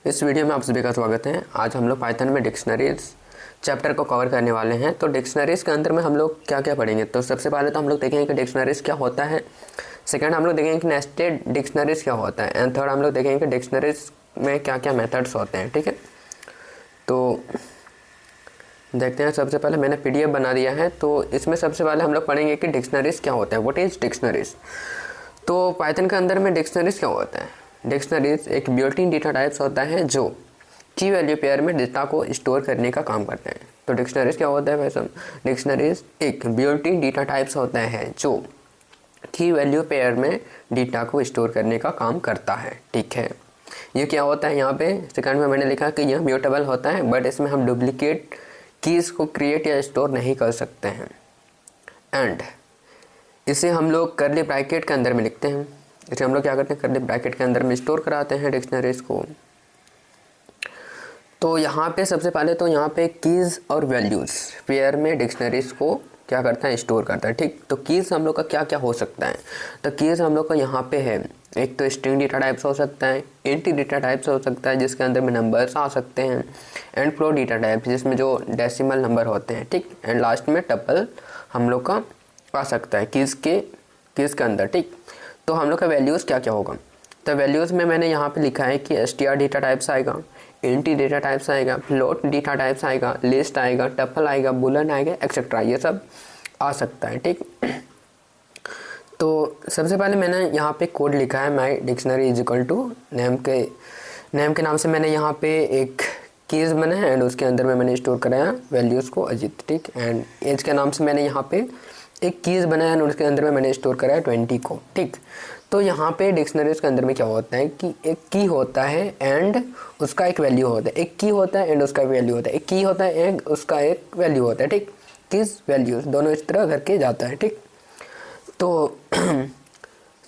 इस वीडियो में आप सभी का स्वागत है। आज हम लोग पाइथन में डिक्शनरीज चैप्टर को कवर करने वाले हैं। तो डिक्शनरीज के अंदर में हम लोग क्या क्या पढ़ेंगे। तो सबसे पहले तो हम लोग देखेंगे कि डिक्शनरीज क्या होता है। सेकंड हम लोग देखेंगे कि नेस्टेड डिक्शनरीज क्या होता है। एंड थर्ड हम लोग देखेंगे कि डिक्शनरीज में क्या क्या मेथड्स होते हैं। ठीक है, तो देखते हैं। सबसे पहले मैंने PDF बना दिया है। तो इसमें सबसे पहले हम लोग पढ़ेंगे कि डिक्शनरीज क्या होता है। What is dictionaries. तो पाइथन के अंदर में डिक्शनरीज क्या होता है। डिक्शनरीज एक बिल्ट-इन डेटा टाइप्स होता है जो की वैल्यू पेयर में डेटा को स्टोर करने का काम करते हैं। तो डिक्शनरीज क्या होता है भाई साहब। डिक्शनरीज एक बिल्ट-इन डेटा टाइप्स होता है जो की वैल्यू पेयर में डेटा को स्टोर करने का काम करता है। ठीक है, ये क्या होता है। यहाँ पे सेकंड में मैंने लिखा कि यह म्यूटेबल होता है, बट इसमें हम डुप्लीकेट कीज़ को क्रिएट या स्टोर नहीं कर सकते हैं। एंड इसे हम लोग कर्ली ब्रैकेट के अंदर में लिखते हैं। इसे हम लोग क्या करते हैं, कर्ली ब्रैकेट के अंदर में स्टोर कराते हैं डिक्शनरीज को। तो यहाँ पे सबसे पहले तो यहाँ पे कीज़ और वैल्यूज़ पेयर में डिक्शनरीज को क्या करता है, स्टोर करता है। ठीक, तो कीज़ हम लोग का क्या क्या हो सकता है। तो कीज़ हम लोग का यहाँ पे है, एक तो स्ट्रिंग डेटा टाइप्स हो सकता है, इंट डेटा टाइप्स हो सकता है जिसके अंदर में नंबर्स आ सकते हैं, एंड फ्लोट डेटा टाइप्स जिसमें जो डेसिमल नंबर होते हैं। ठीक, एंड लास्ट में टपल हम लोग का आ सकता है कीज़ के अंदर। ठीक, तो हम लोग का वैल्यूज़ क्या क्या होगा। तो वैल्यूज़ में मैंने यहाँ पे लिखा है कि str डेटा टाइप्स आएगा, इंट डेटा टाइप्स आएगा, फ्लोट डेटा टाइप्स आएगा, लिस्ट आएगा, टपल आएगा, बुलन आएगा, एक्सेट्रा, ये सब आ सकता है। ठीक, तो सबसे पहले मैंने यहाँ पे कोड लिखा है my dictionary is equal to name के नाम से मैंने यहाँ पे एक कीज़ बना है एंड उसके अंदर में मैंने स्टोर कराया वैल्यूज़ को अजीत। ठीक, एंड एज के नाम से मैंने यहाँ पे एक कीज़ बनाया एंड उसके अंदर में मैंने स्टोर कराया 20 को। ठीक, तो यहाँ पे डिक्शनरीज के अंदर में क्या होता है कि एक की होता है एंड उसका एक वैल्यू होता है। एक की होता है एंड उसका वैल्यू होता है। एक की होता है एंड उसका एक वैल्यू होता है। ठीक, कीज़ वैल्यूज़ दोनों इस तरह करके जाता है। ठीक, तो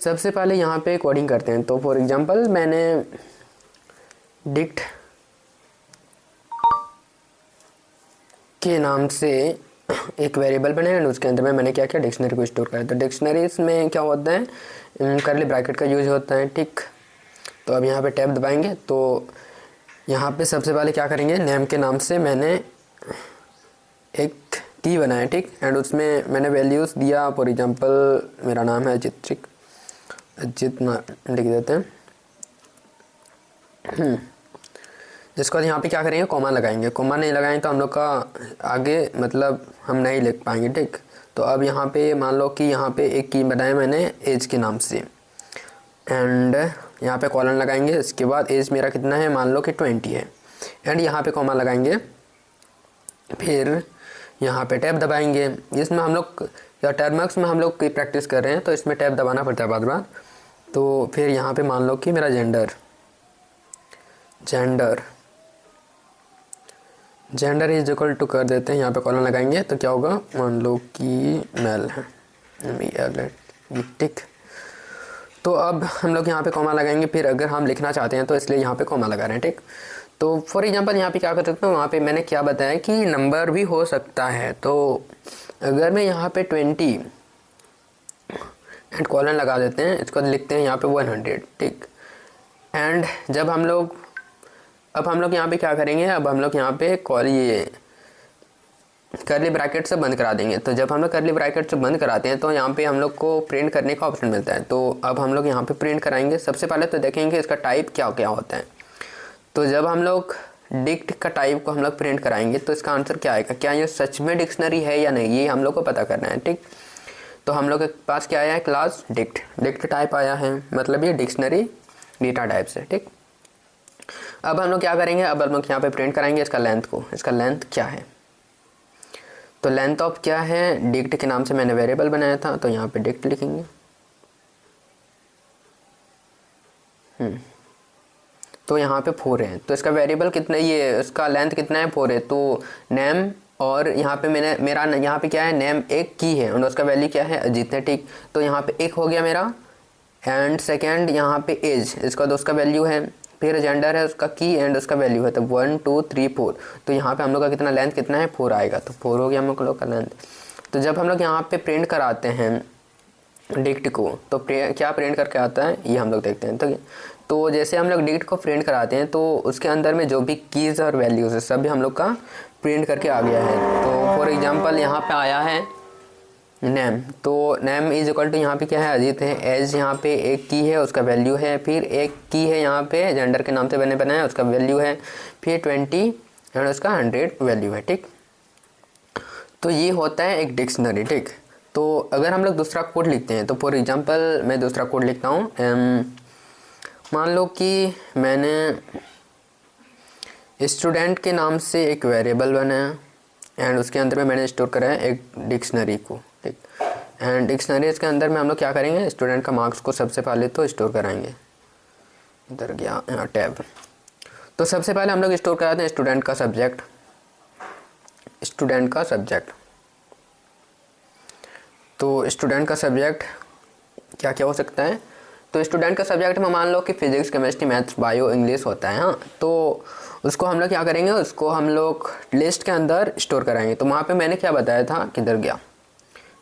सबसे पहले यहाँ पे कोडिंग करते हैं। तो फॉर एग्जांपल मैंने डिक्ट के नाम से एक वेरिएबल बनाया एंड उसके अंदर में मैंने क्या किया, डिक्शनरी को स्टोर करा। तो डिक्शनरीज में क्या होता है, कर्ली ब्रैकेट का यूज होता है। ठीक, तो अब यहाँ पे टैब दबाएंगे तो यहाँ पे सबसे पहले क्या करेंगे, नेम के नाम से मैंने एक की बनाया। ठीक, एंड उसमें मैंने वैल्यूज़ दिया। फॉर एग्जांपल मेरा नाम है अजित लिख देते हैं। जिसको यहाँ पे क्या करेंगे, कॉमा लगाएंगे। कॉमा नहीं लगाएंगे तो हम लोग का आगे मतलब हम नहीं लिख पाएंगे। ठीक, तो अब यहाँ पे मान लो कि यहाँ पे एक की बनाया मैंने एज के नाम से एंड यहाँ पे कॉलन लगाएंगे। इसके बाद एज मेरा कितना है, मान लो कि 20 है एंड यहाँ पे कॉमा लगाएंगे। फिर यहाँ पे टैब दबाएंगे। इसमें हम लोग या टर्मक्स में हम लोग की प्रैक्टिस कर रहे हैं तो इसमें टैब दबाना पड़ता है बार। तो फिर यहाँ पे मान लो कि मेरा जेंडर इज इक्वल टू कर देते हैं। यहाँ पे कॉलन लगाएंगे तो क्या होगा, मान लो कि मेल है। ठीक, तो अब हम लोग यहाँ पे कॉमा लगाएंगे। फिर अगर हम लिखना चाहते हैं तो इसलिए यहाँ पे कॉमा लगा रहे हैं। ठीक, तो फॉर एग्जांपल यहाँ पे क्या कर सकते हैं, वहाँ पे मैंने क्या बताया कि नंबर भी हो सकता है। तो अगर मैं यहाँ पे 20 एंड कॉलन लगा देते हैं, इसको लिखते हैं यहाँ पे 100। ठीक, एंड जब हम लोग यहाँ पे क्या करेंगे, अब हम लोग यहाँ पे ये कर्ली ब्रैकेट से बंद करा देंगे। तो जब हम लोग कर्ली ब्रैकेट से बंद कराते हैं तो यहाँ पे हम लोग को प्रिंट करने का ऑप्शन मिलता है। तो अब हम लोग यहाँ पे प्रिंट कराएंगे। सबसे पहले तो देखेंगे इसका टाइप क्या क्या होता है। तो जब हम लोग डिक्ट का टाइप को हम लोग प्रिंट कराएंगे तो इसका आंसर क्या आएगा, क्या ये सच में डिक्शनरी है या नहीं, ये हम लोग को पता करना है। ठीक, तो हम लोग के पास क्या आया है, क्लास डिक्ट टाइप आया है, मतलब ये डिक्शनरी डेटा टाइप से। ठीक, अब हम लोग क्या करेंगे, अब हम लोग यहाँ पे प्रिंट कराएंगे इसका लेंथ क्या है। तो लेंथ ऑफ क्या है, डिक्ट के नाम से मैंने वेरिएबल बनाया था तो यहाँ पे डिक्ट लिखेंगे। तो यहाँ पे 4 है। तो इसका वेरिएबल कितना, ये इसका लेंथ कितना है, 4 है। तो नेम और यहाँ पे मेरा यहाँ पे क्या है, नेम एक की है और उसका वैल्यू क्या है, अजीत है। ठीक, तो यहाँ पे एक हो गया मेरा एंड सेकेंड यहाँ पे एज, इसका तो उसका वैल्यू है। फिर जेंडर है, उसका की एंड उसका वैल्यू है। तो 1 2 3 4। तो यहाँ पे हम लोग का कितना लेंथ कितना है, 4 आएगा। तो 4 हो गया हम लोग का लेंथ। तो जब हम लोग यहाँ पे प्रिंट कराते हैं डिक्ट को तो क्या प्रिंट करके आता है, ये हम लोग देखते हैं। तो जैसे हम लोग डिक्ट को प्रिंट कराते हैं तो उसके अंदर में जो भी कीज़ और वैल्यूज़ है सब भी हम लोग का प्रिंट करके आ गया है। तो फॉर एग्जांपल यहाँ पे आया है नेम, तो नेम इज इक्वल टू यहाँ पे क्या है अजीत है, एज यहाँ पे एक की है उसका वैल्यू है, फिर एक की है यहाँ पे जेंडर के नाम से बनाया उसका वैल्यू है, फिर 20 एंड उसका 100 वैल्यू है। ठीक, तो ये होता है एक डिक्शनरी। ठीक, तो अगर हम लोग दूसरा कोड लिखते हैं तो फॉर एग्जांपल मैं दूसरा कोड लिखता हूँ। मान लो कि मैंने स्टूडेंट के नाम से एक वेरिएबल बनाया एंड उसके अंदर में मैंने स्टोर करा है एक डिक्शनरी को। ठीक, एंड डिक्शनरीज के अंदर में हम लोग क्या करेंगे, स्टूडेंट का मार्क्स को सबसे पहले तो स्टोर कराएंगे। इधर गया यहाँ टैब, तो सबसे पहले हम लोग स्टोर कराते हैं स्टूडेंट का सब्जेक्ट, स्टूडेंट का सब्जेक्ट। तो स्टूडेंट का सब्जेक्ट क्या क्या हो सकता है, तो स्टूडेंट का सब्जेक्ट में मान लो कि physics, chemistry, maths, bio, English होता है। हाँ, तो उसको हम लोग क्या करेंगे, उसको हम लोग लिस्ट के अंदर स्टोर कराएंगे। तो वहाँ पे मैंने क्या बताया था, किधर गया,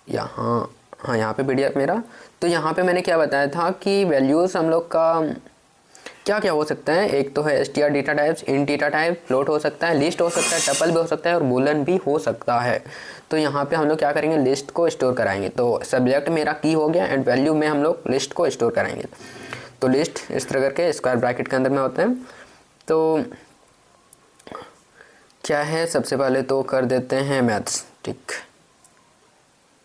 यहाँ, हाँ यहाँ पे PDF मेरा, तो यहाँ पे मैंने क्या बताया था कि वैल्यूज़ हम लोग का क्या क्या हो सकता है। एक तो है str data types, int data type, float हो सकता है, लिस्ट हो सकता है, टपल भी हो सकता है और बूलन भी हो सकता है। तो यहाँ पे हम लोग क्या करेंगे, लिस्ट को स्टोर कराएंगे। तो सब्जेक्ट मेरा की हो गया एंड वैल्यू में हम लोग लिस्ट को स्टोर कराएंगे। तो लिस्ट इस तरह करके स्क्वायर ब्रैकेट के अंदर में होते हैं। तो क्या है, सबसे पहले तो कर देते हैं मैथ्स। ठीक,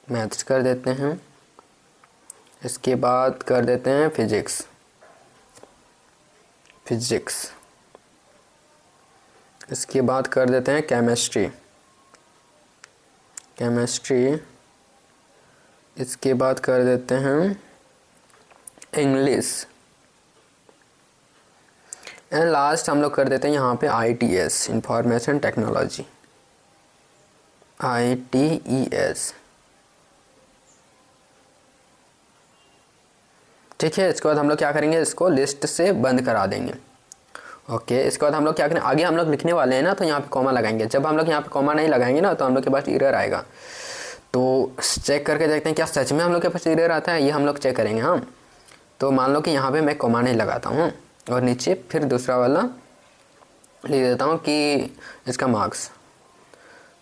मैथ्स कर देते हैं, इसके बाद कर देते हैं फिजिक्स, इसके बाद कर देते हैं केमिस्ट्री, इसके बाद कर देते हैं इंग्लिश एंड लास्ट हम लोग कर देते हैं यहाँ पे ITS, इंफॉर्मेशन टेक्नोलॉजी, ITES। ठीक है, इसके बाद हम लोग क्या करेंगे, इसको लिस्ट से बंद करा देंगे। ओके, इसके बाद हम लोग क्या करें, आगे हम लोग लिखने वाले हैं ना, तो यहाँ पे कॉमा लगाएंगे। जब हम लोग यहाँ पे कॉमा नहीं लगाएंगे ना तो हम लोग के पास एरर आएगा। तो चेक करके देखते हैं क्या सच में हम लोग के पास एरर आता है, ये हम लोग चेक करेंगे। हाँ, तो मान लो कि यहाँ पे मैं कॉमा नहीं लगाता हूँ और नीचे फिर दूसरा वाला लिख देता हूँ कि इसका मार्क्स,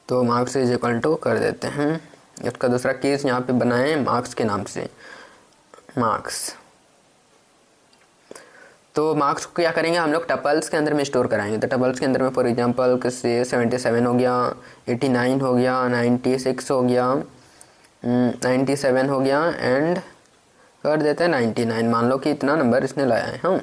तो मार्क्स इज इक्वल टू कर देते हैं, इसका दूसरा केस यहाँ पे बनाए मार्क्स के नाम से, मार्क्स। तो मार्क्स को क्या करेंगे, हम लोग टपल्स के अंदर में स्टोर कराएंगे। तो टपल्स के अंदर में फॉर एग्जांपल किसी 77 हो गया, 89 हो गया, 96 हो गया, 97 हो गया एंड कर देते हैं 99। मान लो कि इतना नंबर इसने लाया है। हाँ,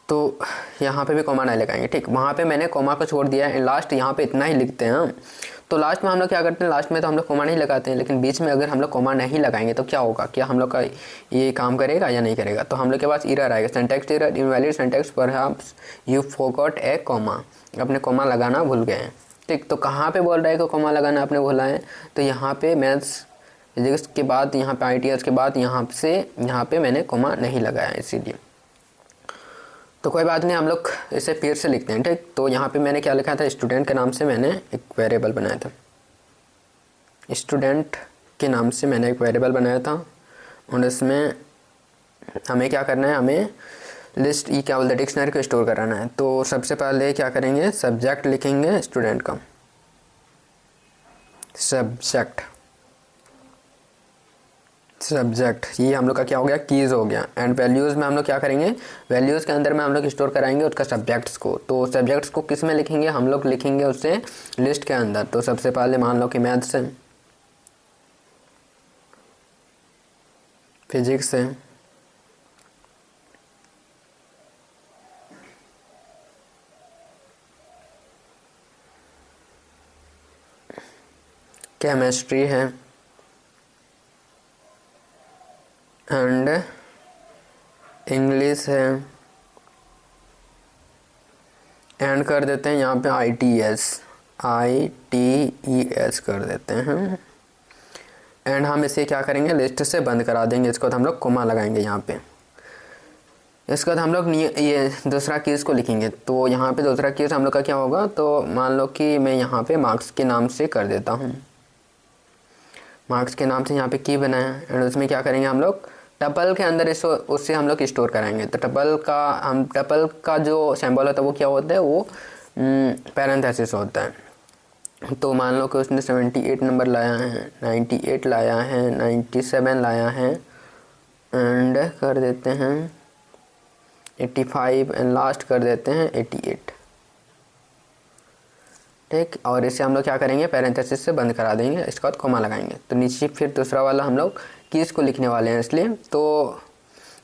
तो यहाँ पे भी कॉमा नहीं लगाएंगे। ठीक, वहाँ पे मैंने कॉमा को छोड़ दिया है, लास्ट यहाँ पे इतना ही लिखते हैं। हाँ, तो लास्ट में हम लोग क्या करते हैं, लास्ट में तो हम लोग कॉमा नहीं लगाते हैं, लेकिन बीच में अगर हम लोग कॉमा नहीं लगाएंगे तो क्या होगा, क्या हम लोग का ये काम करेगा या नहीं करेगा। तो हम लोग के पास एरर आएगा, syntax error, invalid syntax, perhaps you forgot A comma, अपने कॉमा लगाना भूल गए हैं। ठीक, तो कहाँ पे बोल रहा है कि कॉमा लगाना आपने भूला है, तो यहाँ पे मैथ्स फिजिक्स के बाद यहाँ पे ITS के बाद यहाँ पे मैंने कॉमा नहीं लगाया, इसीलिए। तो कोई बात नहीं, हम लोग इसे फिर से लिखते हैं। ठीक, तो यहाँ पे मैंने क्या लिखा था, स्टूडेंट के नाम से मैंने एक वेरिएबल बनाया था, स्टूडेंट के नाम से मैंने एक वेरिएबल बनाया था और इसमें हमें क्या करना है, हमें लिस्ट ये क्या बोलते हैं, डिक्शनरी को स्टोर कराना है। तो सबसे पहले क्या करेंगे, सब्जेक्ट लिखेंगे स्टूडेंट का, सब्जेक्ट ये हम लोग का क्या हो गया, कीज़ हो गया। एंड वैल्यूज़ में हम लोग क्या करेंगे, वैल्यूज़ के अंदर में हम लोग स्टोर कराएंगे उसका सब्जेक्ट्स को। तो सब्जेक्ट्स को किस में लिखेंगे, हम लोग लिखेंगे उससे लिस्ट के अंदर। तो सबसे पहले मान लो कि मैथ्स है, फिजिक्स है, केमिस्ट्री है एंड इंग्लिश है एंड कर देते हैं यहाँ पे ITES कर देते हैं एंड हम इसे क्या करेंगे, लिस्ट से बंद करा देंगे। इसके बाद हम लोग कोमा लगाएंगे यहाँ पे। इसके बाद हम लोग ये दूसरा कीज़ को लिखेंगे। तो यहाँ पे दूसरा कीज़ हम लोग का क्या होगा, तो मान लो कि मैं यहाँ पे मार्क्स के नाम से कर देता हूँ, मार्क्स के नाम से यहाँ पे की बनाया एंड उसमें क्या करेंगे हम लोग, टपल के अंदर इसको उससे हम लोग स्टोर कराएंगे। तो टपल का जो सिंबल होता है वो क्या होता है, वो पैरेंथेसिस होता है। तो मान लो कि उसने 78 नंबर लाया है, 98 लाया है, 97 लाया है, एंड कर देते हैं 85, एंड लास्ट कर देते हैं 88। ठीक, और इसे हम लोग क्या करेंगे, पैरेंथेसिस से बंद करा देंगे, इसके बाद कॉमा लगाएंगे। तो नीचे फिर दूसरा वाला हम लोग कीज़ को लिखने वाले हैं, इसलिए तो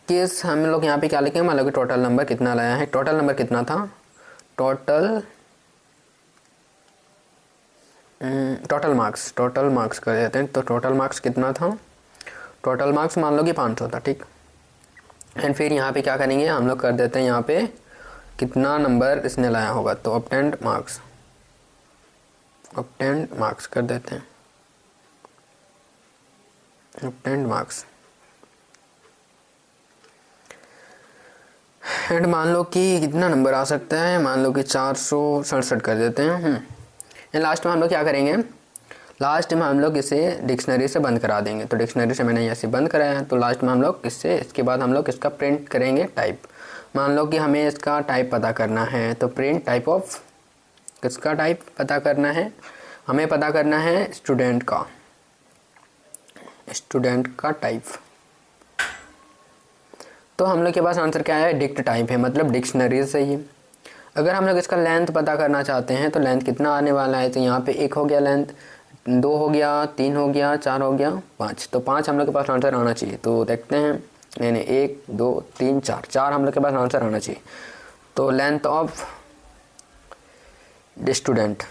कीज़ हम लोग यहाँ पे क्या लिखेंगे, मान लो कि टोटल नंबर कितना लाया है। टोटल नंबर कितना था, टोटल मार्क्स कर देते हैं। तो टोटल मार्क्स कितना था, टोटल मार्क्स मान लो कि 500 था। ठीक, एंड फिर यहाँ पे क्या करेंगे, हम लोग कर देते हैं यहाँ पे कितना नंबर इसने लाया होगा। तो ऑब्टेन्ड मार्क्स कर देते हैं, ऑब्टेन्ड मार्क्स। एंड मान लो कि कितना नंबर आ सकता है, मान लो कि 467 कर देते हैं। एंड लास्ट में हम लोग क्या करेंगे, लास्ट में हम लोग इसे डिक्शनरी से बंद करा देंगे। तो डिक्शनरी से मैंने ऐसे बंद कराया है। तो लास्ट में हम लोग इसके बाद हम लोग इसका प्रिंट करेंगे टाइप। मान लो कि हमें इसका टाइप पता करना है, तो प्रिंट टाइप ऑफ, किसका टाइप पता करना है, हमें पता करना है स्टूडेंट का टाइप। तो हम लोग के पास आंसर क्या है, डिक्ट टाइप है, मतलब डिक्शनरी से ही। अगर हम लोग इसका लेंथ पता करना चाहते हैं तो लेंथ कितना आने वाला है, तो यहाँ पे 1 हो गया लेंथ, 2 हो गया, 3 हो गया, 4 हो गया, 5। तो 5 हम लोग के पास आंसर आना चाहिए। तो देखते हैं, यानी 1 2 3 4 हम लोग के पास आंसर आना चाहिए। तो लेंथ ऑफ स्टूडेंट,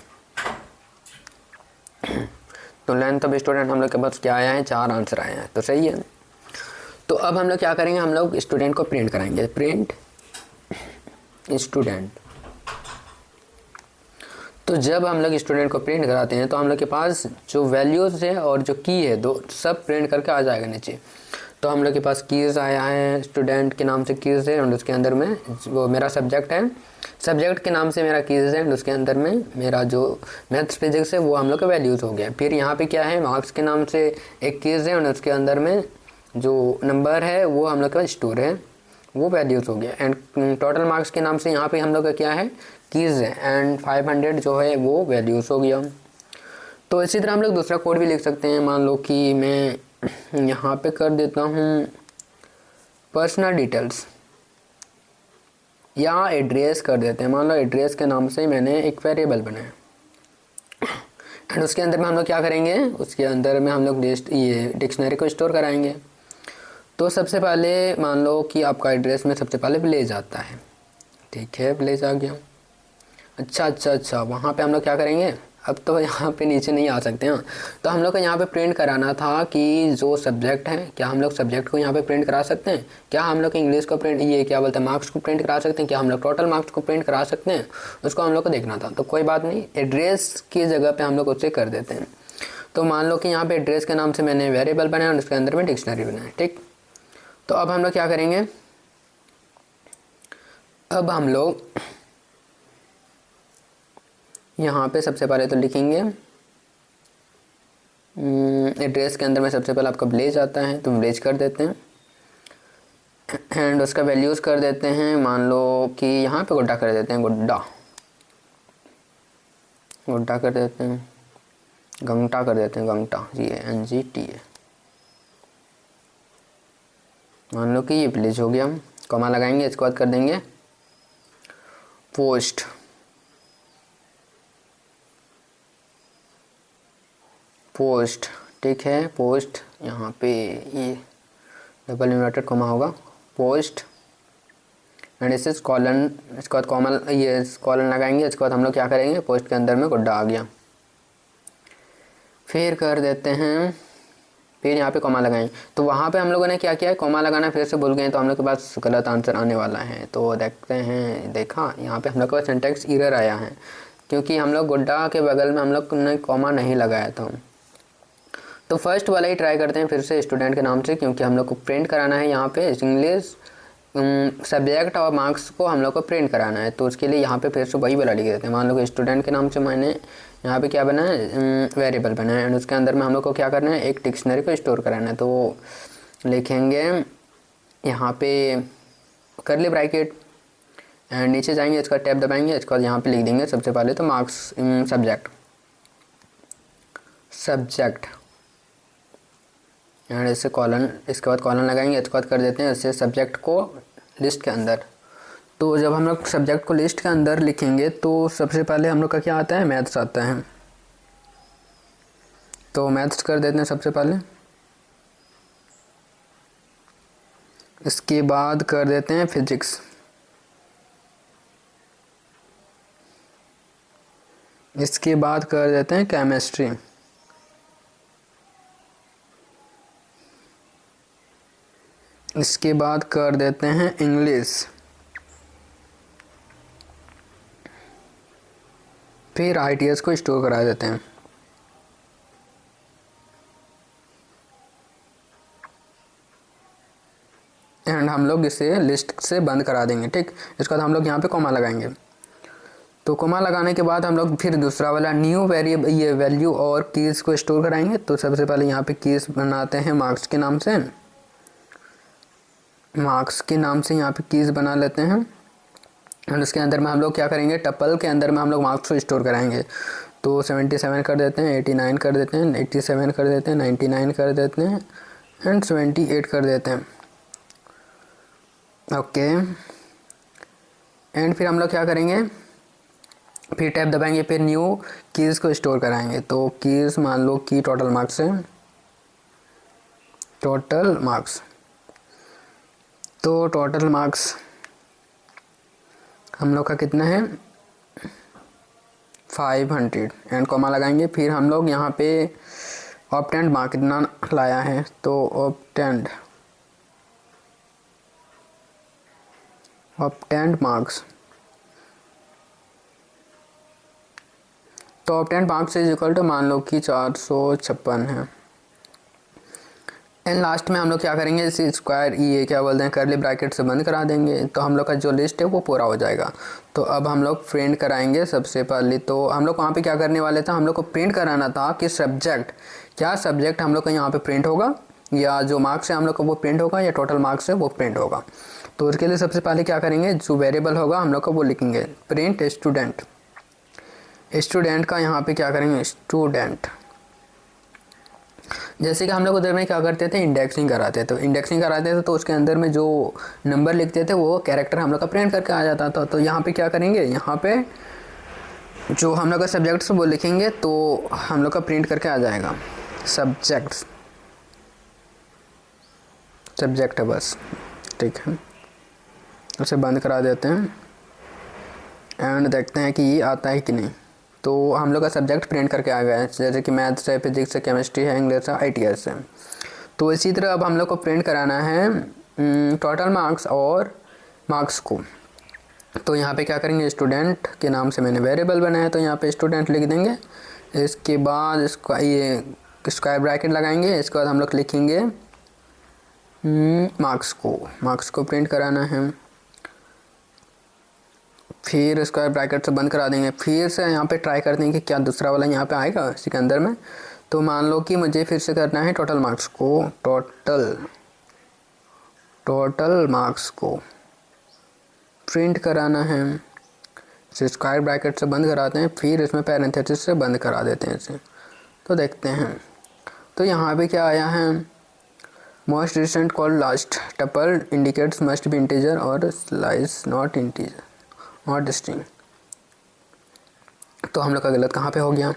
तो लेंथ ऑफ स्टूडेंट हम लोग के पास क्या आया है, 4 आंसर आए हैं। तो सही है। तो अब हम लोग क्या करेंगे, हम लोग स्टूडेंट को प्रिंट कराएंगे, प्रिंट स्टूडेंट। तो जब हम लोग स्टूडेंट को प्रिंट कराते हैं तो हम लोग के पास जो वैल्यूज़ है और जो की है, दो सब प्रिंट करके आ जाएगा नीचे। तो हम लोग के पास कीज़ आया है, स्टूडेंट के नाम से कीज़ है, और उसके अंदर में वो मेरा सब्जेक्ट है, सब्जेक्ट के नाम से मेरा कीज़ है, और उसके अंदर में मेरा जो मैथ्स फिजिक्स है वो हम लोग का वैल्यूज़ हो गया। फिर यहाँ पे क्या है, मार्क्स के नाम से एक कीज़ है, और उसके अंदर में जो नंबर है वो हम लोग के पास स्टोर है, वो वैल्यूज़ हो गया। एंड टोटल मार्क्स के नाम से यहाँ पे हम लोग का क्या है, कीज़ है, एंड 500 जो है वो वैल्यूज़ हो गया। तो इसी तरह हम लोग दूसरा कोड भी लिख सकते हैं। मान लो कि मैं यहाँ पे कर देता हूँ पर्सनल डिटेल्स, या एड्रेस कर देते हैं। मान लो एड्रेस के नाम से मैंने एक वेरिएबल बनाया, एंड उसके अंदर में हम लोग क्या करेंगे, उसके अंदर में हम लोग ये डिक्शनरी को स्टोर कराएंगे। तो सबसे पहले मान लो कि आपका एड्रेस में सबसे पहले विलेज आता है। ठीक है, विलेज आ गया। अच्छा, वहाँ पे हम लोग क्या करेंगे, अब तो यहाँ पे नीचे नहीं आ सकते हैं। तो हम लोग को यहाँ पे प्रिंट कराना था कि जो सब्जेक्ट है, क्या हम लोग सब्जेक्ट को यहाँ पे प्रिंट करा सकते हैं, क्या हम लोग इंग्लिश को प्रिंट, ये क्या बोलते हैं, मार्क्स को प्रिंट करा सकते हैं, क्या हम लोग टोटल मार्क्स को प्रिंट करा सकते हैं, उसको हम लोग को देखना था। तो कोई बात नहीं, एड्रेस की जगह पर हम लोग उससे कर देते हैं। तो मान लो कि यहाँ पर एड्रेस के नाम से मैंने वेरिएबल बनाया और उसके अंदर में डिक्शनरी बनाया। ठीक, तो अब हम लोग क्या करेंगे, अब हम लोग यहाँ पे सबसे पहले तो लिखेंगे एड्रेस के अंदर में सबसे पहले आपका विलेज आता है, तो विलेज कर देते हैं, एंड उसका वैल्यूज़ कर देते हैं। मान लो कि यहाँ पे गुड्डा कर देते हैं, गुड्डा कर देते हैं, गंगटा कर देते हैं, गंगटा GANGTA। मान लो कि ये विलेज हो गया, कॉमा लगाएंगे, इसके बाद कर देंगे पोस्ट। ठीक है, पोस्ट, यहाँ पे ये डबल इन्वर्टेड कॉमा होगा, पोस्ट, एंड इसे कॉलन, इसके बाद कॉमन ये कॉलन लगाएंगे। इसके बाद हम लोग क्या करेंगे, पोस्ट के अंदर में गुड्डा आ गया, फिर कर देते हैं, फिर यहाँ पे कॉमा लगाएं। तो वहाँ पे हम लोगों ने क्या किया है, कॉमा लगाना फिर से भूल गए, तो हम लोग के पास गलत आंसर आने वाला है। तो देखते हैं, देखा यहाँ पे हम लोग के पास सिंटैक्स एरर आया है, क्योंकि हम लोग गुड्डा के बगल में हम लोग ने कॉमा नहीं लगाया था। तो फर्स्ट वाला ही ट्राई करते हैं फिर से, स्टूडेंट के नाम से, क्योंकि हम लोग को प्रिंट कराना है यहाँ पे इंग्लिश सब्जेक्ट और मार्क्स को हम लोग को प्रिंट कराना है। तो उसके लिए यहाँ पे फिर से वही वाला लिख देते हैं। मान लो कि स्टूडेंट के नाम से मैंने यहाँ पे क्या बनाया है, वेरिएबल बनाया है, एंड उसके अंदर में हम लोग को क्या करना है, एक डिक्शनरी को स्टोर कराना है। तो लिखेंगे यहाँ पे करली ब्रैकेट एंड नीचे जाएंगे, इसका टैब दबाएंगे, इसके बाद यहाँ पे लिख देंगे सबसे पहले तो मार्क्स इन सब्जेक्ट एंड इससे कॉलन, इसके बाद कॉलन लगाएंगे, इसके बाद कर देते हैं इससे सब्जेक्ट को लिस्ट के अंदर। तो जब हम लोग सब्जेक्ट को लिस्ट के अंदर लिखेंगे तो सबसे पहले हम लोग का क्या आता है, मैथ्स आता है। तो मैथ्स कर देते हैं सबसे पहले, इसके बाद कर देते हैं फिजिक्स, इसके बाद कर देते हैं केमिस्ट्री, इसके बाद कर देते हैं इंग्लिश, फिर आईटीएस को स्टोर करा देते हैं। एंड हम लोग इसे लिस्ट से बंद करा देंगे, ठीक। इसके बाद हम लोग यहाँ पे कॉमा लगाएंगे। तो कॉमा लगाने के बाद हम लोग फिर दूसरा वाला न्यू वेरिएबल, ये वैल्यू और कीज़ को स्टोर कराएंगे। तो सबसे पहले यहाँ पे कीज़ बनाते हैं मार्क्स के नाम से, मार्क्स के नाम से यहाँ पे कीज़ बना लेते हैं। और उसके अंदर में हम लोग क्या करेंगे, टपल के अंदर में हम लोग मार्क्स को स्टोर कराएंगे। तो 77 कर देते हैं, 89 कर देते हैं, 87 कर देते हैं, 99 कर देते हैं एंड 78 कर देते हैं। ओके एंड फिर हम लोग क्या करेंगे, फिर टैब दबाएंगे, फिर न्यू कीज़ को स्टोर कराएंगे। तो कीज़ मान लो कि टोटल मार्क्स है, टोटल मार्क्स, तो टोटल मार्क्स हम लोग का कितना है 500 एंड कॉमा लगाएंगे। फिर हम लोग यहाँ पे ऑब्टेन्ड मार्क कितना लाया है, तो ऑब्टेन्ड मार्क्स, तो obtained marks is equal to मान लो कि 456 है। एंड लास्ट में हम लोग क्या करेंगे, इसे स्क्वायर ये क्या बोलते हैं करली ब्रैकेट से बंद करा देंगे। तो हम लोग का जो लिस्ट है वो पूरा हो जाएगा। तो अब हम लोग प्रिंट कराएंगे सबसे पहले। तो हम लोग वहाँ पे क्या करने वाले थे, हम लोग को प्रिंट कराना था कि सब्जेक्ट, क्या सब्जेक्ट हम लोग का यहाँ पे प्रिंट होगा, या जो मार्क्स है हम लोग का वो प्रिंट होगा, या टोटल मार्क्स है वो प्रिंट होगा। तो उसके लिए सबसे पहले क्या करेंगे, जो वेरिएबल होगा हम लोग का वो लिखेंगे प्रिंट स्टूडेंट। स्टूडेंट का यहाँ पे क्या करेंगे स्टूडेंट, जैसे कि हम लोग उधर में क्या करते थे इंडेक्सिंग कराते थे। तो इंडेक्सिंग कराते थे तो उसके अंदर में जो नंबर लिखते थे वो कैरेक्टर हम लोग का प्रिंट करके आ जाता था। तो यहाँ पे क्या करेंगे, यहाँ पे जो हम लोग का सब्जेक्ट्स वो लिखेंगे तो हम लोग का प्रिंट करके आ जाएगा सब्जेक्ट्स, सब्जेक्ट है बस, ठीक है। उसे बंद करा देते हैं एंड देखते हैं कि ये आता है कि नहीं। तो हम लोग का सब्जेक्ट प्रिंट करके आ गया है, जैसे कि मैथ्स है, फिजिक्स है, केमिस्ट्री है, इंग्लिश है, आईटीएस है। तो इसी तरह अब हम लोग को प्रिंट कराना है टोटल मार्क्स और मार्क्स को। तो यहाँ पे क्या करेंगे, स्टूडेंट के नाम से मैंने वेरिएबल बनाया है तो यहाँ पे स्टूडेंट लिख देंगे। इसके बाद इसका ये स्क्वायर ब्रैकेट लगाएंगे, इसके बाद हम लोग लिखेंगे मार्क्स को प्रिंट कराना है। फिर स्क्वायर ब्रैकेट से बंद करा देंगे। फिर से यहाँ पे ट्राई करते हैं कि क्या दूसरा वाला यहाँ पे आएगा इसी के अंदर में। तो मान लो कि मुझे फिर से करना है टोटल मार्क्स को, टोटल मार्क्स को प्रिंट कराना है। इसे स्क्वायर ब्रैकेट से बंद कराते हैं, फिर इसमें पैरेंथेसिस से बंद करा देते हैं इसे। तो देखते हैं, तो यहाँ पे क्या आया है, most recent call last tuple indicates must be integer और slice not integer not string. तो हम लोग का गलत कहाँ पे हो गया,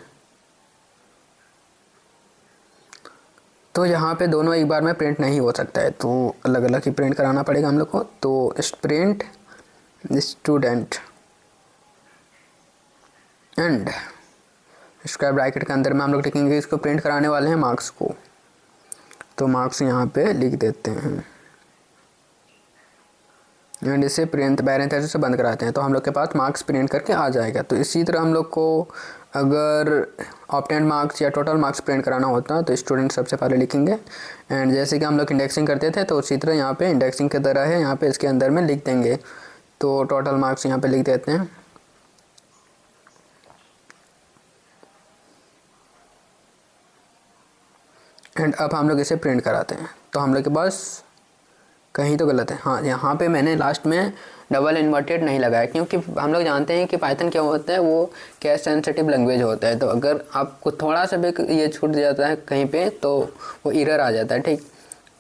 तो यहाँ पे दोनों एक बार में प्रिंट नहीं हो सकता है, तो अलग अलग ही प्रिंट कराना पड़ेगा हम लोग को। तो print student and square bracket के अंदर में हम लोग लिखेंगे इसको प्रिंट कराने वाले हैं मार्क्स को। तो मार्क्स यहाँ पे लिख देते हैं एंड इसे प्रिंट पैरेंथेसिस से बंद कराते हैं। तो हम लोग के पास मार्क्स प्रिंट करके आ जाएगा। तो इसी तरह हम लोग को अगर ऑब्टेन्ड मार्क्स या टोटल मार्क्स प्रिंट कराना होता तो स्टूडेंट सबसे पहले लिखेंगे। एंड जैसे कि हम लोग इंडेक्सिंग करते थे तो उसी तरह यहाँ पे इंडेक्सिंग की तरह है, यहाँ पे इसके अंदर में लिख देंगे। तो टोटल मार्क्स यहाँ पे लिख देते हैं। एंड अब हम लोग इसे प्रिंट कराते हैं। तो हम लोग के पास कहीं तो गलत है। हाँ, यहाँ पे मैंने लास्ट में डबल इन्वर्टेड नहीं लगाया, क्योंकि हम लोग जानते हैं कि पाइथन क्या होता है, वो केस सेंसिटिव लैंग्वेज होता है। तो अगर आपको थोड़ा सा भी ये छूट जाता है कहीं पे तो वो एरर आ जाता है, ठीक।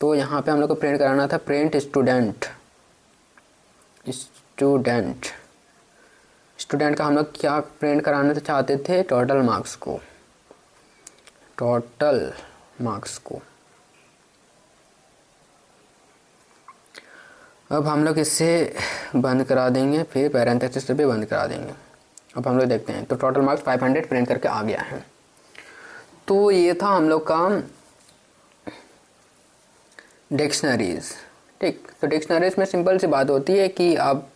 तो यहाँ पे हम लोग को प्रिंट कराना था प्रिंट स्टूडेंट। स्टूडेंट का हम लोग क्या प्रिंट कराना चाहते थे, टोटल मार्क्स को। अब हम लोग इसे बंद करा देंगे, फिर पैरेंथेसिस से भी बंद करा देंगे। अब हम लोग देखते हैं, तो टोटल मार्क्स 500 प्रिंट करके आ गया है। तो ये था हम लोग का डिक्शनरीज़, ठीक। तो डिक्शनरीज़ में सिंपल सी बात होती है कि आप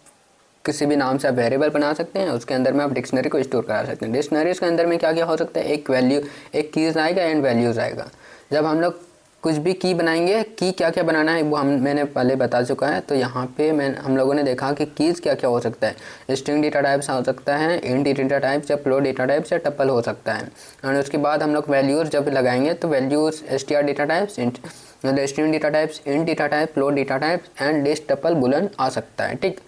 किसी भी नाम से आप वेरिएबल बना सकते हैं, उसके अंदर में आप डिक्शनरी को स्टोर करा सकते हैं। डिक्शनरीज़ के अंदर में क्या क्या हो सकता है, एक वैल्यू, एक कीज़ आएगा एंड वैल्यूज़ आएगा। जब हम लोग कुछ भी की बनाएंगे, की क्या क्या बनाना है वो मैंने पहले बता चुका है। तो यहाँ पे हम लोगों ने देखा कि कीज़ क्या क्या हो सकता है, स्ट्रिंग डेटा टाइप्स हो सकता है, इंट डेटा टाइप्स या फ्लोट डेटा टाइप्स या टपल हो सकता है। और उसके बाद हम लोग वैल्यूज़ जब लगाएंगे तो values str data types, string data types, int data type, float data types and list tuple boolean आ सकता है, ठीक।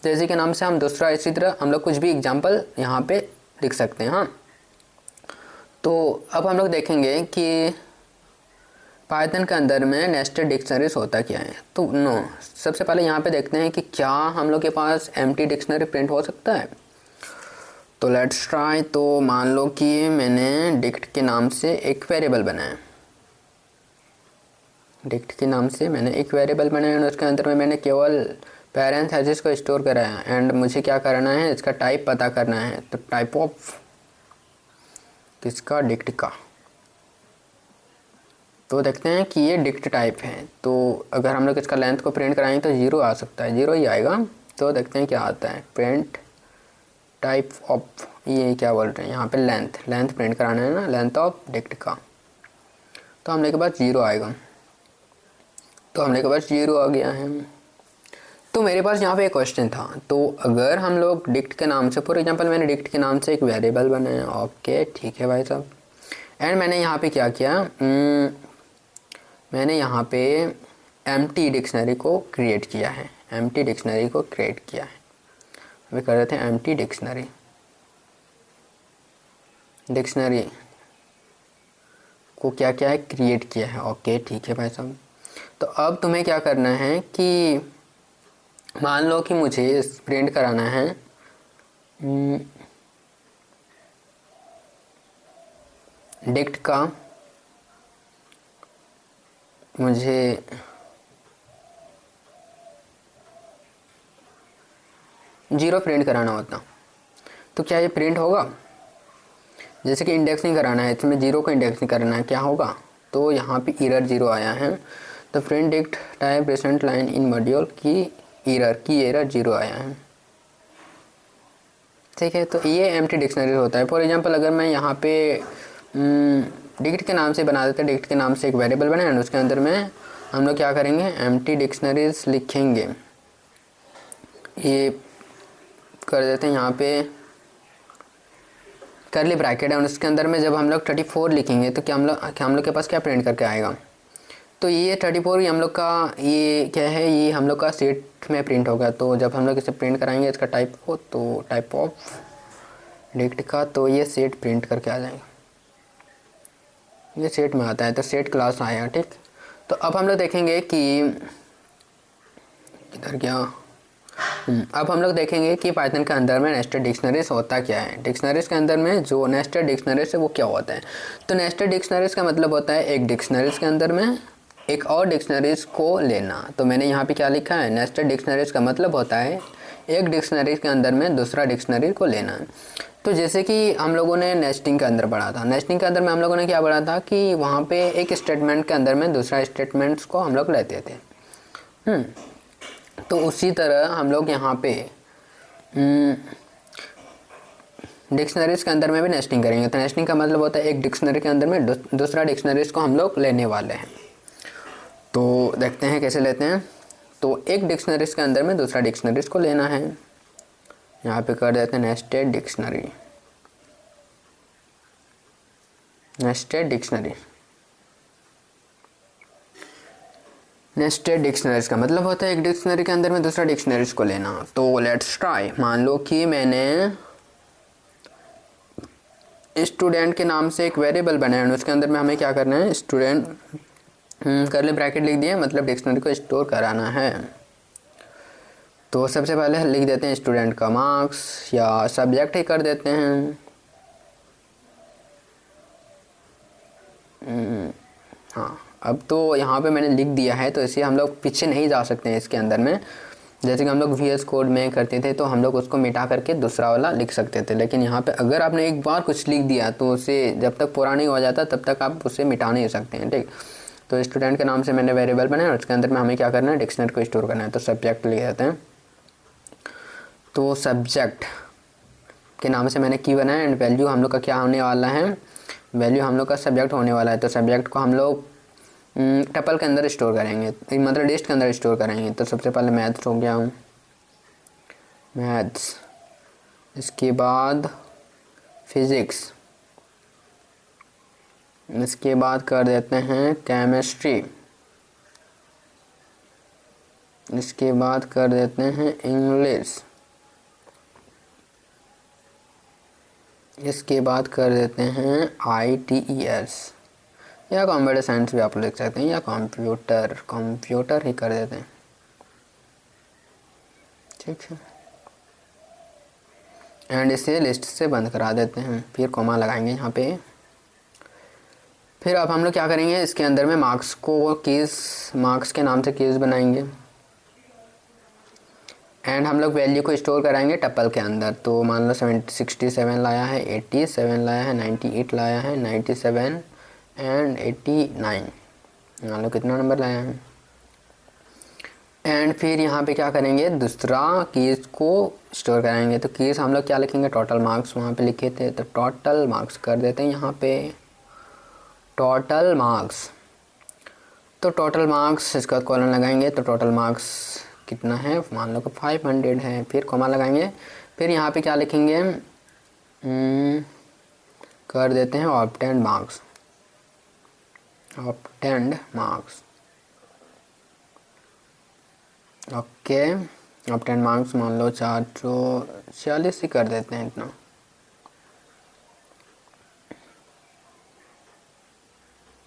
तो इसी के नाम से हम दूसरा, इसी तरह हम लोग कुछ भी एग्जाम्पल यहाँ पे लिख सकते हैं। हाँ, तो अब हम लोग देखेंगे कि पाइथन के अंदर में नेस्टेड डिक्शनरीज होता क्या है। तो सबसे पहले यहाँ पे देखते हैं कि क्या हम लोग के पास एम्प्टी डिक्शनरी प्रिंट हो सकता है। तो लेट्स ट्राई। तो मान लो कि मैंने डिक्ट के नाम से एक वेरिएबल बनाया, और उसके अंदर में मैंने केवल पैरेंथेसिस को स्टोर कराया एंड मुझे क्या करना है, इसका टाइप पता करना है। तो टाइप ऑफ किसका, डिक्ट का। तो देखते हैं कि ये डिक्ट टाइप है। तो अगर हम लोग इसका लेंथ को प्रिंट कराएंगे तो 0 आ सकता है, 0 ही आएगा। तो देखते हैं क्या आता है, प्रिंट टाइप ऑफ, ये क्या बोल रहे हैं यहाँ पे, लेंथ प्रिंट कराना है ना, लेंथ ऑफ डिक्ट का। तो हमने के पास 0 आएगा, तो हमने के पास 0 आ गया है। तो मेरे पास यहाँ पे एक क्वेश्चन था। तो अगर हम लोग डिक्ट के नाम से, फॉर एग्जांपल मैंने डिक्ट के नाम से एक वेरिएबल बनाया, ओके ठीक है भाई साहब, एंड मैंने यहाँ पे क्या किया, मैंने यहाँ पे एम्प्टी डिक्शनरी को क्रिएट किया है, अभी कर रहे थे एम्प्टी डिक्शनरी को क्या क्या है, क्रिएट किया है, ओके ठीक है भाई साहब। तो अब तुम्हें क्या करना है कि मान लो कि मुझे प्रिंट कराना है डिक्ट का, मुझे 0 प्रिंट कराना होता, तो क्या ये प्रिंट होगा। जैसे कि इंडेक्सिंग कराना है, इसमें 0 को इंडेक्सिंग करना है, क्या होगा। तो यहाँ पे एरर 0 आया है, तो print dict type recent line in module की एरर 0 आया है, ठीक है। तो ये एम्प्टी डिक्शनरी होता है। फॉर एग्जांपल अगर मैं यहाँ पे डिक्ट के नाम से बना देते, डिक्ट के नाम से एक वेरिएबल बनाए और उसके अंदर में हम लोग क्या करेंगे, एम्प्टी डिक्शनरीज लिखेंगे, ये कर देते हैं यहाँ पे करली ब्रैकेट है, और उसके अंदर में जब हम लोग 34 लिखेंगे तो क्या हम लोग के पास क्या प्रिंट करके आएगा। तो ये 34 हम लोग का, ये क्या है, ये हम लोग का सेट में प्रिंट होगा। तो जब हम लोग इसे प्रिंट कराएंगे इसका टाइप हो, तो टाइप ऑफ डिक्ट का, तो ये सेट प्रिंट करके आ जाएगा, ये सेट में आता है, तो सेट क्लास आया, ठीक। तो अब हम लोग देखेंगे कि इधर क्या, अब हम लोग देखेंगे कि पाइथन के अंदर में नेस्टेड डिक्शनरीज होता क्या है। डिक्शनरीज के अंदर में जो नेस्टेड डिक्शनरीज है वो क्या होता है। तो नेस्टेड डिक्शनरीज का मतलब होता है एक डिक्शनरीज के अंदर में एक और डिक्शनरीज को लेना। तो मैंने यहाँ पे क्या लिखा है, नेस्टेड डिक्शनरीज का मतलब होता है एक डिक्शनरी के अंदर में दूसरा डिक्शनरी को लेना। तो जैसे कि हम लोगों ने नेस्टिंग के अंदर पढ़ा था, नेस्टिंग के अंदर में हम लोगों ने क्या पढ़ा था कि वहाँ पे एक स्टेटमेंट के अंदर में दूसरा स्टेटमेंट्स को हम लोग लेते थे। तो उसी तरह हम लोग यहाँ पे डिक्शनरीज के अंदर में भी नेस्टिंग करेंगे। तो नेस्टिंग का मतलब होता है एक डिक्शनरी के अंदर में दूसरा डिक्शनरीज को हम लोग लेने वाले हैं। तो देखते हैं कैसे लेते हैं। तो एक डिक्शनरीज के अंदर में दूसरा डिक्शनरीज को लेना है, यहाँ पे कर देते हैं नेस्टेड डिक्शनरी। नेस्टेड डिक्शनरीज का मतलब होता है एक डिक्शनरी के अंदर में दूसरा डिक्शनरीज को लेना। तो लेट्स ट्राई। मान लो कि मैंने स्टूडेंट के नाम से एक वेरिएबल बनाया है, उसके अंदर में हमें क्या करना है, स्टूडेंट करली ब्रैकेट लिख दिए, मतलब डिक्शनरी को स्टोर कराना है। तो सबसे पहले लिख देते हैं स्टूडेंट का मार्क्स, या सब्जेक्ट ही कर देते हैं। हाँ, अब तो यहाँ पे मैंने लिख दिया है, तो इसलिए हम लोग पीछे नहीं जा सकते हैं इसके अंदर में। जैसे कि हम लोग VS कोड में करते थे तो हम लोग उसको मिटा करके दूसरा वाला लिख सकते थे, लेकिन यहाँ पे अगर आपने एक बार कुछ लिख दिया तो उसे जब तक पूरा नहीं हो जाता तब तक आप उसे मिटा नहीं सकते हैं, ठीक। तो स्टूडेंट के नाम से मैंने वेरिएबल बनाया और उसके अंदर में हमें क्या करना है, डिक्शनरी को स्टोर करना है। तो सब्जेक्ट लिख देते हैं। तो सब्जेक्ट के नाम से मैंने की बनाया एंड वैल्यू हम लोग का क्या होने वाला है, वैल्यू हम लोग का सब्जेक्ट होने वाला है। तो सब्जेक्ट को हम लोग टपल के अंदर स्टोर करेंगे, मतलब लिस्ट के अंदर स्टोर करेंगे। तो सबसे पहले मैथ्स हो गया, मैथ्स, इसके बाद फिज़िक्स, इसके बाद कर देते हैं केमिस्ट्री, इसके बाद कर देते हैं इंग्लिश, इसके बाद कर देते हैं ITES, या कंप्यूटर साइंस भी आप लिख सकते हैं, या कंप्यूटर ही कर देते हैं, ठीक है। एंड इसे लिस्ट से बंद करा देते हैं, फिर कॉमा लगाएंगे यहाँ पे। फिर अब हम लोग क्या करेंगे, इसके अंदर में मार्क्स को केस, मार्क्स के नाम से केस बनाएंगे एंड हम लोग वैल्यू को स्टोर कराएंगे टपल के अंदर। तो मान लो 67 लाया है, 87 लाया है, 98 लाया है, 97 एंड 89, मान लो कितना नंबर लाया है। एंड फिर यहाँ पे क्या करेंगे, दूसरा केस को स्टोर कराएंगे। तो केस हम लोग क्या लिखेंगे, टोटल मार्क्स वहाँ पे लिखे थे, तो टोटल मार्क्स कर देते हैं यहाँ पे, टोटल मार्क्स। तो टोटल मार्क्स, इसका कॉलन लगाएंगे। तो टोटल मार्क्स कितना है, मान लो कि 500 है, फिर कॉमा लगाएंगे। फिर यहाँ पे क्या लिखेंगे, कर देते हैं obtained marks, obtained marks, okay. Obtained marks मान लो 446 ही कर देते हैं इतना।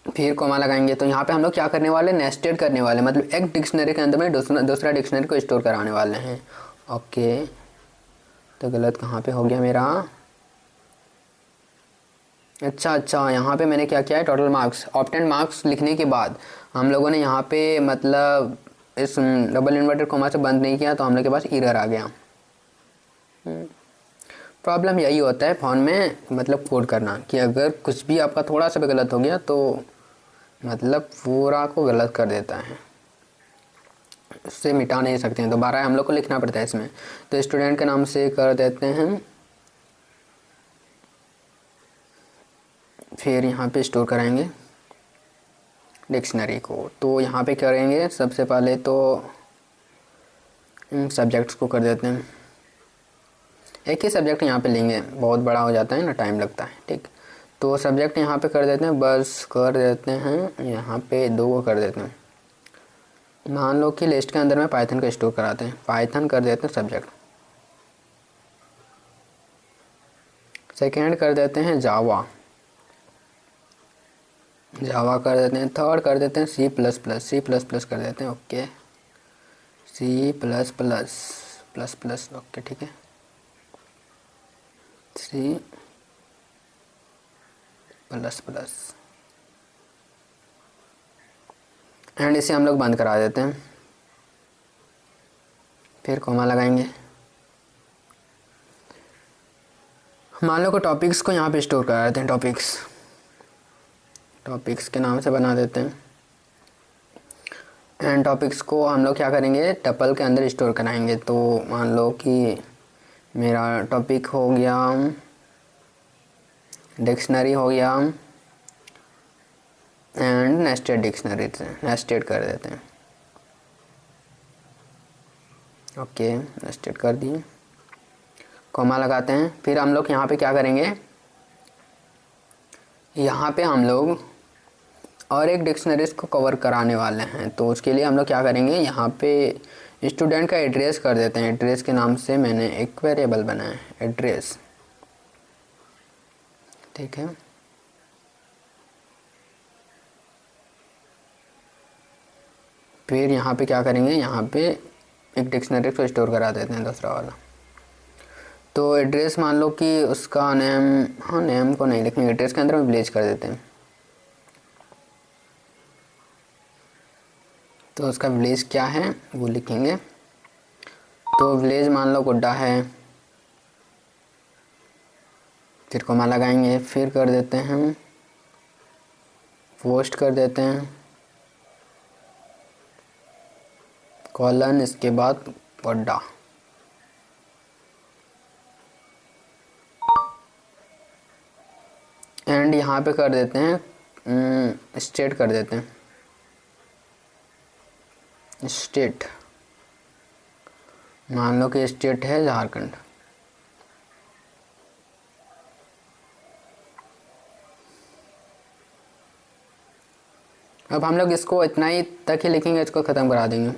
फिर कॉमा लगाएंगे। तो यहाँ पे हम लोग क्या करने वाले, नेस्टेड करने वाले, मतलब एक डिक्शनरी के अंदर में दूसरा डिक्शनरी को स्टोर कराने वाले हैं, ओके। तो गलत कहाँ पे हो गया मेरा, अच्छा, यहाँ पे मैंने क्या किया है, टोटल मार्क्स, ऑब्टेन्ड मार्क्स लिखने के बाद हम लोगों ने यहाँ पे मतलब इस डबल इन्वर्टेड कॉमा से बंद नहीं किया, तो हम लोग के पास एरर आ गया। प्रॉब्लम यही होता है फ़ोन में, मतलब कोड करना, कि अगर कुछ भी आपका थोड़ा सा भी गलत हो गया तो मतलब पूरा को गलत कर देता है, उससे मिटा नहीं सकते हैं, दोबारा हम लोग को लिखना पड़ता है इसमें। तो स्टूडेंट के नाम से कर देते हैं, फिर यहाँ पे स्टोर कराएंगे डिक्शनरी को। तो यहाँ पे करेंगे सबसे पहले तो इन सब्जेक्ट्स को कर देते हैं, एक ही सब्जेक्ट यहाँ पे लेंगे, बहुत बड़ा हो जाता है ना, टाइम लगता है, ठीक। तो सब्जेक्ट यहाँ पे कर देते हैं, बस कर देते हैं यहाँ पे 2 को कर देते हैं। मान लो कि लिस्ट के अंदर में पाइथन को स्टोर कराते हैं, पाइथन कर देते हैं सब्जेक्ट। सेकेंड कर देते हैं जावा, जावा कर देते हैं। थर्ड कर देते हैं C++, C++ कर देते हैं, ओके, C++, ओके, ठीक है, C++। एंड इसे हम लोग बंद करा देते हैं, फिर कॉमा लगाएंगे। मान लो को टॉपिक्स को यहाँ पे स्टोर करा देते हैं, टॉपिक्स के नाम से बना देते हैं। एंड टॉपिक्स को हम लोग क्या करेंगे, टपल के अंदर स्टोर कराएंगे। तो मान लो कि मेरा टॉपिक हो गया, डिक्शनरी हो गया एंड नेस्टेड डिक्शनरी से नेस्टेड कर देते हैं, ओके, नेस्टेड कर दिए, कॉमा लगाते हैं। फिर हम लोग यहाँ पे क्या करेंगे, यहाँ पे हम लोग और एक डिक्शनरीज को कवर कराने वाले हैं। तो उसके लिए हम लोग क्या करेंगे, यहाँ पे स्टूडेंट का एड्रेस कर देते हैं। एड्रेस के नाम से मैंने एक वेरिएबल बनाया है एड्रेस, ठीक है। फिर यहाँ पे क्या करेंगे, यहाँ पे एक डिक्शनरी को स्टोर करा देते हैं दूसरा वाला। तो एड्रेस मान लो कि उसका नेम, हाँ नेम को नहीं लिखेंगे, एड्रेस के अंदर में विलेज कर देते हैं। तो उसका विलेज क्या है वो लिखेंगे। तो विलेज मान लो गुड्डा है, फिर कोमा लगाएंगे, फिर कर देते हैं पोस्ट कर देते हैं कॉलन, इसके बाद गुड्डा, एंड यहाँ पे कर देते हैं स्टेट कर देते हैं स्टेट, मान लो कि स्टेट है झारखंड। अब हम लोग इसको इतना ही तक ही लिखेंगे, इसको ख़त्म करा देंगे।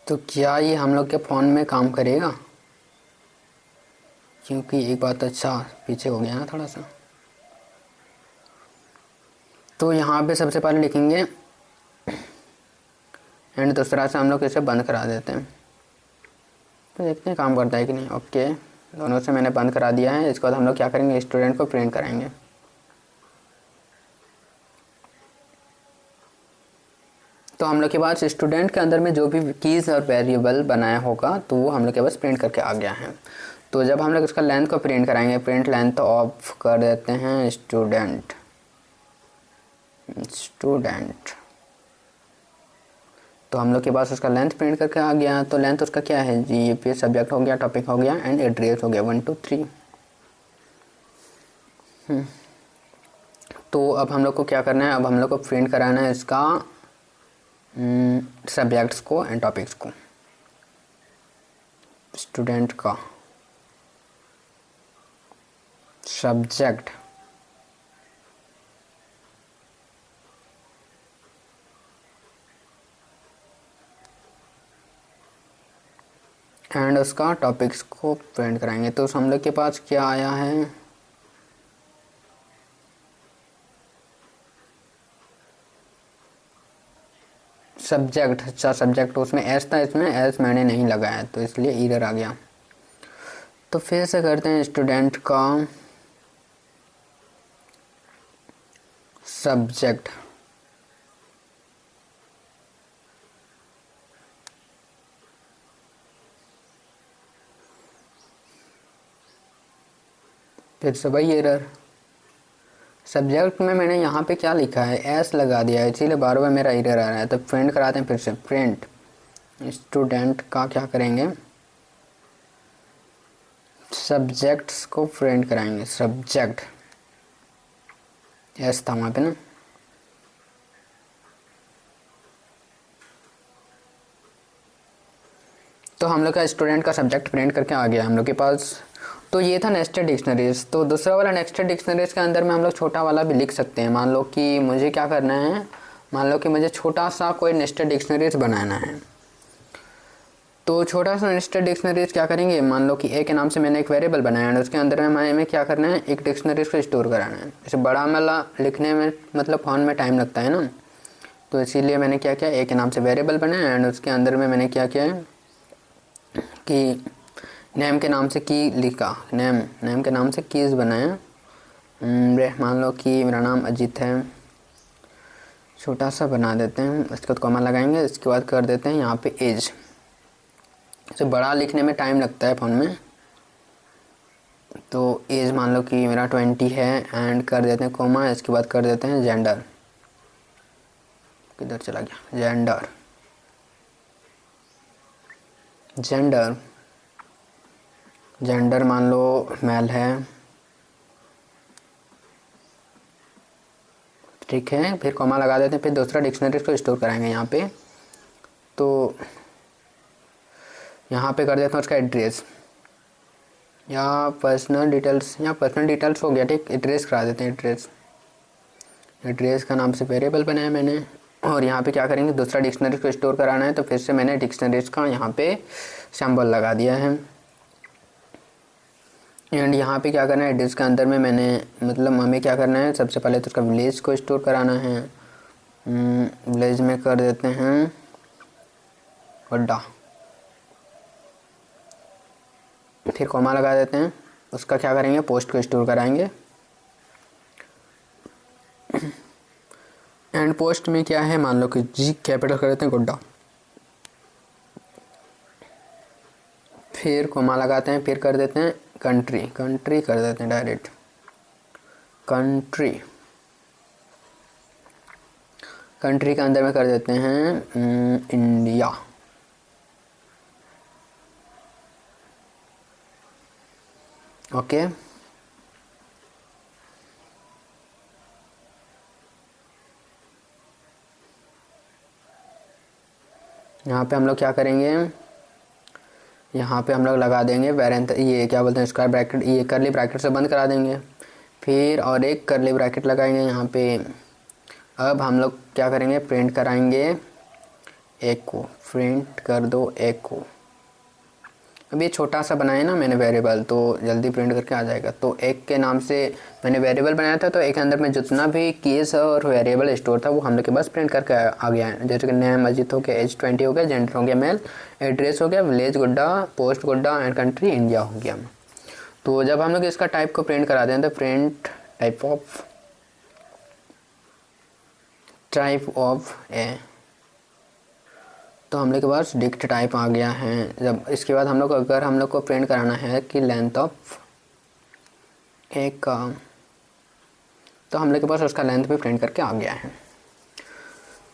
तो क्या ये हम लोग के फ़ोन में काम करेगा, क्योंकि एक बात अच्छा पीछे हो गया ना थोड़ा सा। तो यहाँ पे सबसे पहले लिखेंगे एंड दूसरा से हम लोग इसे बंद करा देते हैं। तो देखते हैं काम करता है कि नहीं। ओके, दोनों से मैंने बंद करा दिया है। इसके बाद हम लोग क्या करेंगे, स्टूडेंट को प्रिंट कराएंगे। तो हम लोग के पास स्टूडेंट के अंदर में जो भी कीज़ और वेरिएबल बनाया होगा तो वो हम लोग के पास प्रिंट करके आ गया है। तो जब हम लोग इसका लेंथ को प्रिंट कराएंगे, प्रिंट लेंथ ऑफ कर देते हैं स्टूडेंट, तो हम लोग के पास उसका लेंथ प्रिंट करके आ गया। तो लेंथ उसका क्या है जी, ये पे सब्जेक्ट हो गया, टॉपिक हो गया एंड एड्रेस हो गया 1 2 3। तो अब हम लोग को क्या करना है, अब हम लोग को प्रिंट कराना है इसका सब्जेक्ट्स को एंड टॉपिक्स को। स्टूडेंट का सब्जेक्ट एंड उसका टॉपिक्स को प्रिंट कराएंगे। तो हम लोग के पास क्या आया है, सब्जेक्ट। अच्छा सब्जेक्ट, उसमें एस था, इसमें एस मैंने नहीं लगाया तो इसलिए एरर आ गया। तो फिर से करते हैं स्टूडेंट का सब्जेक्ट फिर से वही एरर। सब्जेक्ट में मैंने यहाँ पे क्या लिखा है, एस लगा दिया है, इसीलिए बार बार मेरा एरर आ रहा है। तो प्रिंट कराते हैं फिर से, प्रिंट स्टूडेंट का क्या करेंगे, सब्जेक्ट्स को प्रिंट कराएंगे। सब्जेक्ट एस था वहाँ पे ना, तो हम लोग का स्टूडेंट का सब्जेक्ट प्रिंट करके आ गया हम लोग के पास। तो ये था नेस्टेड डिक्शनरीज। तो दूसरा वाला नेस्टेड डिक्शनरीज के अंदर में हम लोग छोटा वाला भी लिख सकते हैं। मान लो कि मुझे क्या करना है, मान लो कि मुझे छोटा सा कोई नेस्टेड डिक्शनरीज बनाना है। तो छोटा सा नेस्टेड डिक्शनरीज क्या करेंगे, मान लो कि ए के नाम से मैंने एक वेरिएबल बनाया है, उसके अंदर में हमें क्या करना है, एक डिक्शनरीज को स्टोर कराना है। जैसे बड़ा वाला लिखने में मतलब फ़ॉन्ट में टाइम लगता है ना, तो इसीलिए मैंने क्या किया, ए के नाम से वेरिएबल बनाया एंड उसके अंदर में मैंने क्या किया है कि नेम के नाम से की लिखा, नेम के नाम से कीज़ बनाया। मान लो कि मेरा नाम अजीत है, छोटा सा बना देते हैं, इसके बाद कॉमा लगाएंगे, इसके बाद कर देते हैं यहाँ पे एज। तो बड़ा लिखने में टाइम लगता है फ़ोन में, तो एज मान लो कि मेरा 20 है एंड कर देते हैं कॉमा, इसके बाद कर देते हैं जेंडर। किधर चला गया, जेंडर मान लो मेल है, ठीक है। फिर कॉमा लगा देते हैं, फिर दूसरा डिक्शनरी को स्टोर कराएंगे यहाँ पे। तो यहाँ पे कर देता हूँ उसका एड्रेस, या पर्सनल डिटेल्स, या पर्सनल डिटेल्स हो गया, ठीक। एड्रेस करा देते हैं, एड्रेस का नाम से वेरिएबल बनाया मैंने। और यहाँ पे क्या करेंगे, दूसरा डिक्शनरी को स्टोर कराना है तो फिर से मैंने डिक्शनरीज का यहाँ पे सिंबल लगा दिया है। एंड यहाँ पे क्या करना है, एड्रेस के अंदर में मैंने मतलब हमें क्या करना है, सबसे पहले तो उसका विलेज को स्टोर कराना है। विलेज में कर देते हैं अड्डा, फिर कॉमा लगा देते हैं। उसका क्या करेंगे, पोस्ट को स्टोर कराएंगे। एंड पोस्ट में क्या है, मान लो कि जी कैपिटल कर देते हैं, गुड्डा, फिर कॉमा लगाते हैं, फिर कर देते हैं कंट्री, कंट्री कर देते हैं डायरेक्ट कंट्री। कंट्री के अंदर में कर देते हैं इंडिया। ओके, यहाँ पे हम लोग क्या करेंगे, यहाँ पे हम लोग लगा देंगे वेरेंट, ये क्या बोलते हैं, स्क्वायर ब्रैकेट, ये करली ब्रैकेट से बंद करा देंगे, फिर और एक करली ब्रैकेट लगाएंगे यहाँ पे। अब हम लोग क्या करेंगे, प्रिंट कराएंगे एको, प्रिंट कर दो एको। अब ये छोटा सा बनाया ना मैंने वेरिएबल, तो जल्दी प्रिंट करके आ जाएगा। तो एक के नाम से मैंने वेरिएबल बनाया था, तो एक अंदर में जितना भी कीज और वेरिएबल स्टोर था वो हम लोग के पास प्रिंट करके आ गया है। जैसे कि नेम अजीत हो गया, एज 20 हो गया, जेंडर हो गया मेल, एड्रेस हो गया, विलेज गुड्डा, पोस्ट गुड्डा एंड कंट्री इंडिया हो गया। तो जब हम लोग इसका टाइप को प्रिंट करा दें तो प्रिंट टाइप ऑफ ए, तो हम लोग के पास डिक्ट टाइप आ गया है। जब इसके बाद हम लोग अगर हम लोग को प्रिंट कराना है कि लेंथ ऑफ एक का, तो हम लोग के पास उसका लेंथ भी प्रिंट करके आ गया है।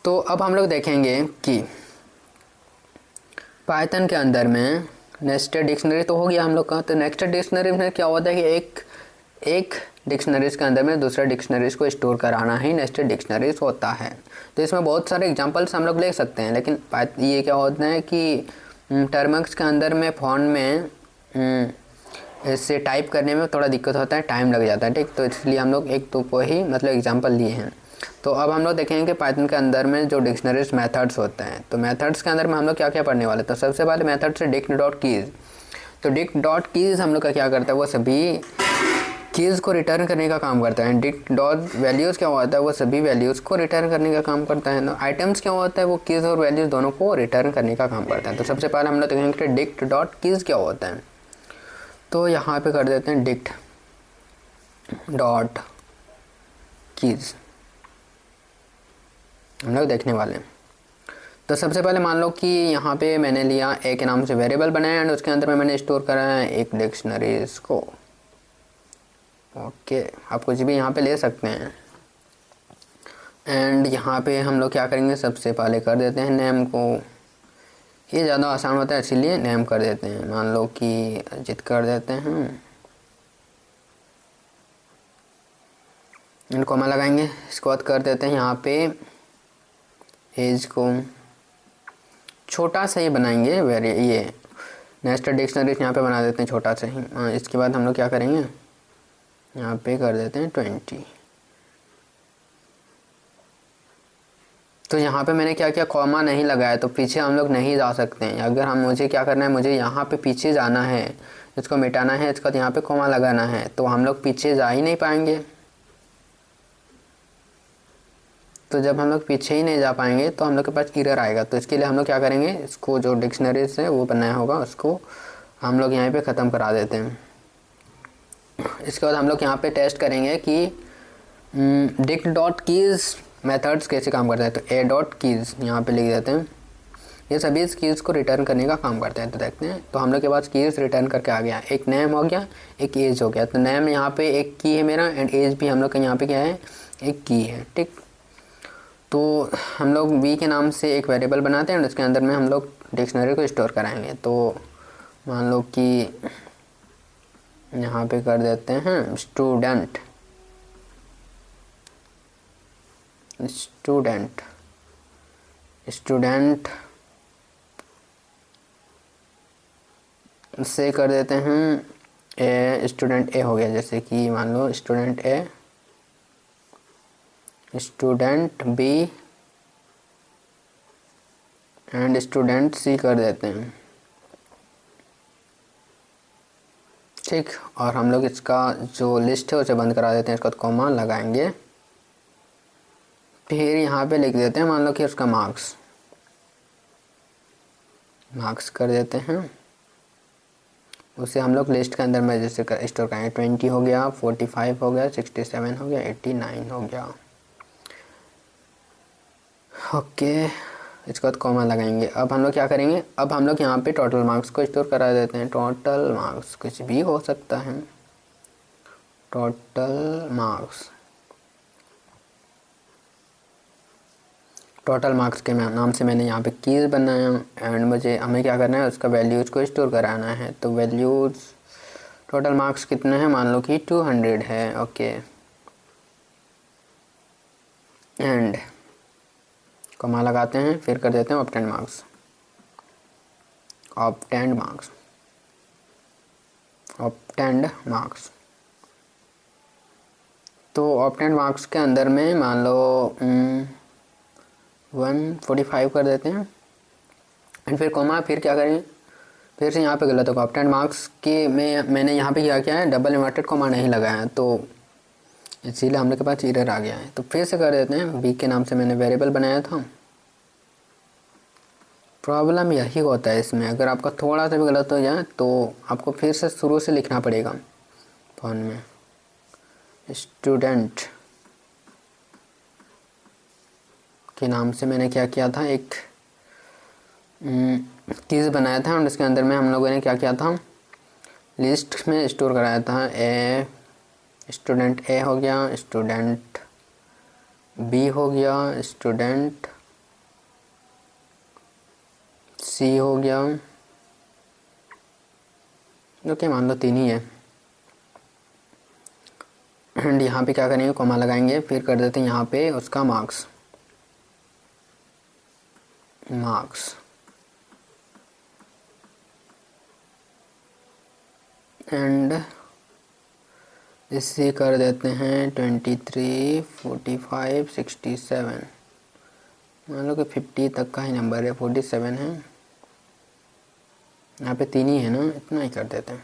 तो अब हम लोग देखेंगे कि पाइथन के अंदर में नेस्टेड डिक्शनरी तो हो गया हम लोग का। तो नेस्टेड डिक्शनरी में क्या होता है कि एक डिक्शनरीज के अंदर में दूसरा डिक्शनरीज को स्टोर कराना ही नेस्टेड डिक्शनरीज होता है। तो इसमें बहुत सारे एग्जांपल्स हम लोग ले सकते हैं, लेकिन ये क्या होता है कि टर्म्स के अंदर में फॉन्ट में इससे टाइप करने में थोड़ा दिक्कत होता है, टाइम लग जाता है, ठीक। तो इसलिए हम लोग एक दो को ही मतलब एग्जांपल लिए हैं। तो अब हम लोग देखेंगे कि पाइथन के अंदर में जो डिक्शनरीज मेथड्स होते हैं, तो मेथड्स के अंदर में हम लोग क्या क्या पढ़ने वाले। तो सबसे पहले मेथड से डिक्ट डॉट कीज़। तो डिक्ट डॉट कीज़ हम लोग का क्या करता है, वो सभी कीज़ को रिटर्न करने का काम करता है। डिक्ट डॉट वैल्यूज़ क्या होता है, वो सभी वैल्यूज़ को रिटर्न करने का काम करता है। आइटम्स क्या होता है, वो कीज़ और वैल्यूज़ दोनों को रिटर्न करने का काम करता है। तो सबसे पहले हम लोग देखेंगे कि डिक्ट डॉट कीज़ क्या होता है। तो यहाँ पे कर देते हैं डिक्ट डॉट कीज़, हम लोग देखने वाले हैं। तो सबसे पहले मान लो कि यहाँ पे मैंने लिया ए के नाम से वेरिएबल बनाया एंड उसके अंदर में मैंने स्टोर करा है एक डिक्शनरीज को। ओके, आप कुछ भी यहाँ पे ले सकते हैं। एंड यहाँ पे हम लोग क्या करेंगे, सबसे पहले कर देते हैं नेम को, ये ज़्यादा आसान होता है इसीलिए नेम कर देते हैं। मान लो कि अजित कर देते हैं एंड कॉमा लगाएंगे। इसके बाद कर देते हैं यहाँ पे एज को छोटा सा ही बनाएंगे, ये नेस्टेड डिक्शनरीज यहाँ पे बना देते हैं छोटा सा ही। इसके बाद हम लोग क्या करेंगे, यहाँ पे कर देते हैं 20। तो यहाँ पे मैंने क्या किया, कॉमा नहीं लगाया, तो पीछे हम लोग नहीं जा सकते हैं। अगर हम मुझे क्या करना है, मुझे यहाँ पे पीछे जाना है, इसको मिटाना है, इसके बाद यहाँ पे कॉमा लगाना है, तो हम लोग पीछे जा ही नहीं पाएंगे। तो जब हम लोग पीछे ही नहीं जा पाएंगे तो हम लोग के पास एरर आएगा। तो इसके लिए हम लोग क्या करेंगे, इसको जो डिक्शनरीज है वो बनाया होगा उसको हम लोग यहाँ पे ख़त्म करा देते हैं। इसके बाद हम लोग यहाँ पे टेस्ट करेंगे कि डिक्ट डॉट कीज़ मेथड्स कैसे काम करते हैं। तो ए डॉट कीज़ यहाँ पे लिख देते हैं, ये सभी इस कीज़ को रिटर्न करने का काम करते हैं। तो देखते हैं, तो हम लोग के पास कीज़ रिटर्न करके आ गया, एक नेम हो गया, एक एज हो गया। तो नेम यहाँ पे एक की है मेरा एंड एज भी हम लोग का यहाँ पे क्या है, एक की है, ठीक। तो हम लोग वी के नाम से एक वेरिएबल बनाते हैं और उसके अंदर में हम लोग डिक्शनरी को स्टोर कराएंगे। तो मान लो कि यहाँ पे कर देते हैं स्टूडेंट, स्टूडेंट स्टूडेंट से कर देते हैं स्टूडेंट ए हो गया, जैसे कि मान लो student A, student B and student C कर देते हैं, ठीक। और हम लोग इसका जो लिस्ट है उसे बंद करा देते हैं, इसका कॉमा लगाएंगे, फिर यहाँ पे लिख देते हैं मान लो कि उसका मार्क्स कर देते हैं, उसे हम लोग लिस्ट के अंदर में जैसे स्टोर करेंगे। 20 हो गया, 45 हो गया, 67 हो गया, 89 हो गया, ओके। इसके बाद कॉमा लगाएंगे। अब हम लोग क्या करेंगे, अब हम लोग यहाँ पे टोटल मार्क्स को स्टोर करा देते हैं। टोटल मार्क्स कुछ भी हो सकता है, टोटल मार्क्स के नाम से मैंने यहाँ पे कीज़ बनाया एंड हमें क्या करना है, उसका वैल्यूज़ को स्टोर कराना है। तो वैल्यूज़ टोटल मार्क्स कितने हैं, मान लो कि 200 है, ओके। एंड कॉमा लगाते हैं, फिर कर देते हैं ऑब्टेन्ड मार्क्स। तो ऑब्टेन्ड मार्क्स के अंदर में मान लो 145 कर देते हैं एंड फिर कॉमा, फिर क्या करें, फिर से यहाँ पे गलत होगा। ऑब्टेन्ड मार्क्स के में मैंने यहाँ पे क्या किया है, डबल इन्वर्टेड कॉमा नहीं लगाया है, तो इसीलिए हम लोग के पास एरर आ गया है। तो फिर से कर देते हैं, बी के नाम से मैंने वेरिएबल बनाया था। प्रॉब्लम यही होता है इसमें, अगर आपका थोड़ा सा भी गलत हो जाए तो आपको फिर से शुरू से लिखना पड़ेगा फोन में। स्टूडेंट के नाम से मैंने क्या किया था, एक कीज़ बनाया था और इसके अंदर में हम लोगों ने क्या किया था, लिस्ट में स्टोर कराया था। स्टूडेंट ए हो गया, स्टूडेंट बी हो गया, स्टूडेंट सी हो गया, ओके, मान लो 3 ही है। एंड यहाँ पे क्या करेंगे, कॉमा लगाएंगे, फिर कर देते हैं यहाँ पे उसका मार्क्स एंड इसे कर देते हैं 23, 45, 67, मान लो कि 50 तक का ही नंबर है, 47 है, यहाँ पे 3 ही है ना, इतना ही कर देते हैं।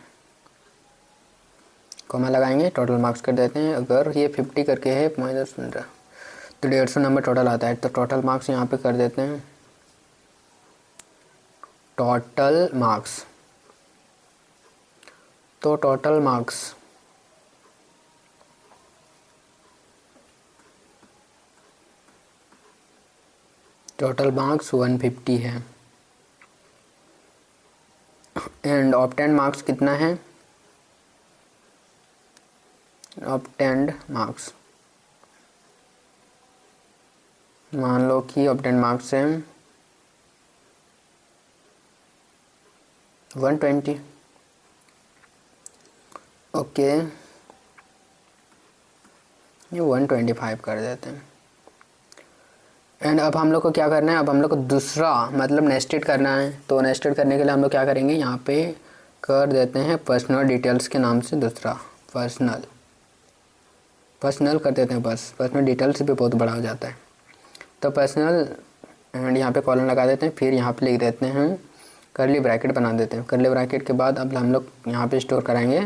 कॉमा लगाएंगे, टोटल मार्क्स कर देते हैं। अगर ये 50 करके है -15 तो 150 नंबर टोटल आता है, तो टोटल मार्क्स यहाँ पे कर देते हैं, टोटल मार्क्स। तो टोटल मार्क्स टोटल मार्क्स 150 है एंड ऑब्टेन्ड मार्क्स कितना है, ऑब्टेन्ड मार्क्स मान लो कि ऑब्टेन्ड मार्क्स है 120, ओके। ये 125 कर देते हैं। एंड अब हम लोग को क्या करना है, अब हम लोग को दूसरा मतलब नेस्टेड करना है। तो नेस्टेड करने के लिए हम लोग क्या करेंगे, यहाँ पे कर देते हैं पर्सनल डिटेल्स के नाम से दूसरा पर्सनल कर देते हैं, बस पर्सनल डिटेल्स भी बहुत बड़ा हो जाता है। तो पर्सनल एंड यहाँ पे कॉलन लगा देते हैं, फिर यहाँ पे लिख देते हैं, कर्ली ब्रैकेट बना देते हैं। कर्ली ब्रैकेट के बाद अब हम लोग यहाँ पे स्टोर कराएंगे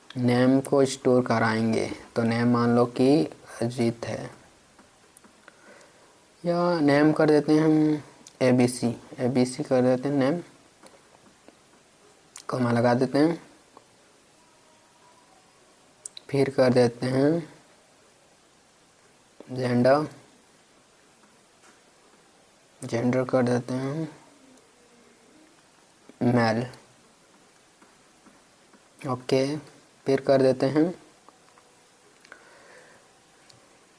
नेम को स्टोर कराएंगे। तो नेम मान लो कि अजीत है, या नेम कर देते हैं हम ABC कर देते हैं नेम, कॉमा लगा देते हैं, फिर कर देते हैं जेंडर कर देते हैं मेल, ओके। फिर कर देते हैं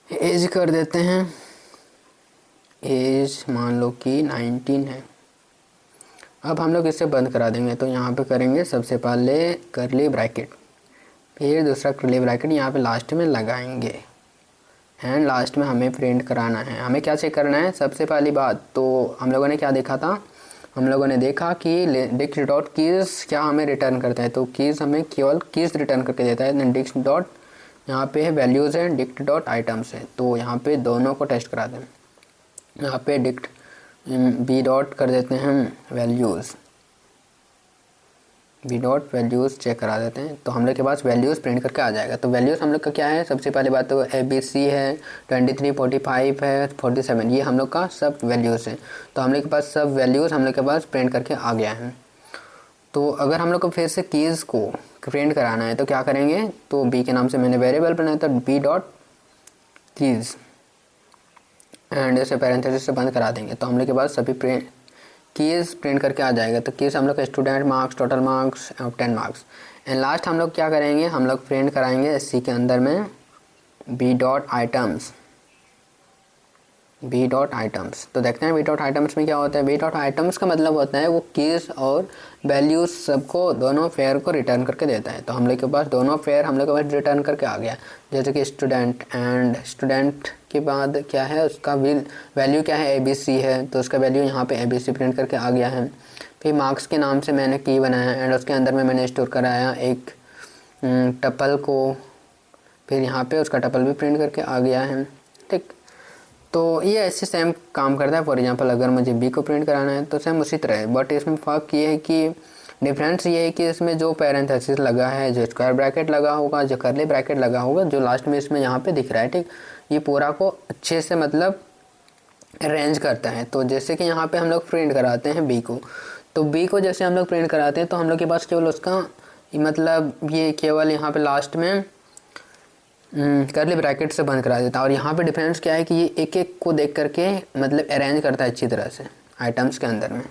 एज कर देते हैं, एज मान लो कि 19 है। अब हम लोग इसे बंद करा देंगे। तो यहाँ पे करेंगे सबसे पहले कर्ली ब्रैकेट, फिर दूसरा कर्ली ब्रैकेट यहाँ पे लास्ट में लगाएंगे एंड लास्ट में हमें प्रिंट कराना है। हमें क्या चेक करना है, सबसे पहली बात तो हम लोगों ने क्या देखा था, हम लोगों ने देखा कि डिक्स डॉट कीज़ क्या हमें रिटर्न करता है, तो कीज़ हमें केवल कीज़ रिटर्न करके देता है। डिक्स डॉट यहाँ पे है वैल्यूज़ है, डिक्ट डॉट आइटम्स है, तो यहाँ पे दोनों को टेस्ट करा दें। यहाँ पे डिक्ट बी डॉट कर देते हैं हम values, B dot values check करा देते हैं, तो हम लोग के पास वैल्यूज़ प्रिंट करके आ जाएगा। तो वैल्यूज़ हम लोग का क्या है, सबसे पहले बात तो ABC है, 23, 45 है, 47, ये हम लोग का सब वैल्यूज़ है। तो हम लोग के पास सब वैल्यूज़ हम लोग के पास प्रिंट करके आ गया है। तो अगर हम लोग को फिर से कीज़ को प्रिंट कराना है तो क्या करेंगे, तो बी के नाम से मैंने वेरिएबल बनाया था बी डॉट कीज़ एंड इसे पैरेंथेसिस से बंद करा देंगे, तो हम लोग के पास सभी कीज़ प्रिंट करके आ जाएगा। तो कीज़ हम लोग स्टूडेंट मार्क्स, टोटल मार्क्स और 10 मार्क्स। एंड लास्ट हम लोग क्या करेंगे, हम लोग प्रिंट कराएंगे सी के अंदर में B dot items, B dot items. तो देखते हैं बी डॉट आइटम्स में क्या होता है। बी डॉट आइटम्स का मतलब होता है वो कीज़ और वैल्यूज़ सबको दोनों फेयर को रिटर्न करके देता है। तो हम लोग के पास दोनों फेयर हम लोग के पास रिटर्न करके आ गया, जैसे कि स्टूडेंट एंड स्टूडेंट के बाद क्या है उसका वैल्यू क्या है, ABC है, तो उसका वैल्यू यहाँ पे ABC प्रिंट करके आ गया है। फिर मार्क्स के नाम से मैंने की बनाया एंड उसके अंदर में मैंने स्टोर कराया एक टपल को, फिर यहाँ पे उसका टपल भी प्रिंट करके आ गया है। ठीक, तो ये ऐसे सेम काम करता है। फॉर एग्जांपल अगर मुझे बी को प्रिंट कराना है तो सेम उसी तरह है, बट इसमें फ़र्क ये है कि डिफरेंस ये है कि इसमें जो पैरेंथेसिस लगा है, जो स्क्वायर ब्रैकेट लगा होगा, जो करली ब्रैकेट लगा होगा, जो लास्ट में इसमें यहाँ पे दिख रहा है, ठीक, ये पूरा को अच्छे से मतलब अरेंज करता है। तो जैसे कि यहाँ पे हम लोग प्रिंट कराते हैं बी को, तो बी को जैसे हम लोग प्रिंट कराते हैं तो हम लोग के पास केवल उसका मतलब ये केवल यहाँ पे लास्ट में करली ब्रैकेट से बंद करा देता है। और यहाँ पे डिफरेंस क्या है कि ये एक एक को देख करके मतलब अरेंज करता है अच्छी तरह से आइटम्स के अंदर में।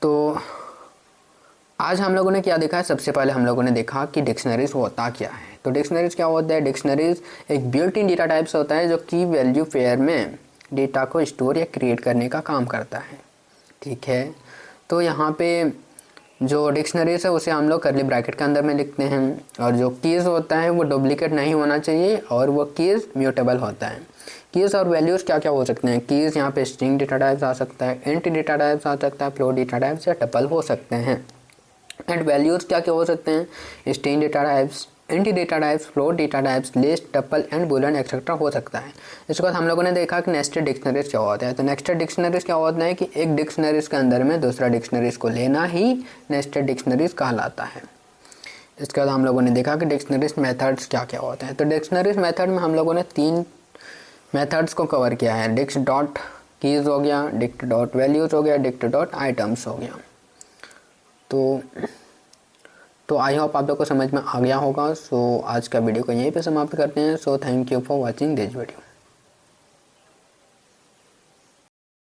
तो आज हम लोगों ने क्या देखा है, सबसे पहले हम लोगों ने देखा कि डिक्शनरीज होता क्या है। तो डिक्शनरीज क्या होता है, डिक्शनरीज एक बिल्ट इन डेटा टाइप्स होता है जो की वैल्यू पेयर में डेटा को स्टोर या क्रिएट करने का काम करता है। ठीक है, तो यहाँ पे जो डिक्शनरीज है उसे हम लोग करली ब्रैकेट के अंदर में लिखते हैं, और जो कीज़ होता है वो डुप्लीकेट नहीं होना चाहिए और वो कीज़ म्यूटेबल होता है। कीज़ और वैल्यूज़ क्या क्या हो सकते हैं, कीज़ यहाँ पे स्ट्रिंग डेटा टाइप्स आ सकता है, इंट डेटा टाइप्स आ सकता है, फ्लोट डेटा टाइप्स या टपल हो सकते हैं। एंड वैल्यूज़ क्या क्या हो सकते हैं, string data types, int data types, float data types, list, tuple and Boolean etcetera हो सकता है। इसके बाद हम लोगों ने देखा कि नेस्टेड डिक्शनरीज क्या होता है। तो नेस्टेड डिक्शनरीज क्या होता है कि एक डिक्शनरीज के अंदर में दूसरा डिक्शनरीज को लेना ही नेस्टेड डिक्शनरीज कहलाता है। इसके बाद हम लोगों ने देखा कि डिक्शनरीज मेथड्स क्या क्या होते हैं। तो डिक्शनरीज मेथड में हम लोगों ने 3 मेथड्स को कवर किया है, डिक्स डॉट कीज़ हो गया, डिक्ट डॉट वैल्यूज़ हो गया, डिक्ट डॉट आइटम्स हो गया। तो आई होप आप लोग को समझ में आ गया होगा। सो आज का वीडियो को यहीं पे समाप्त करते हैं। So thank you for watching this video.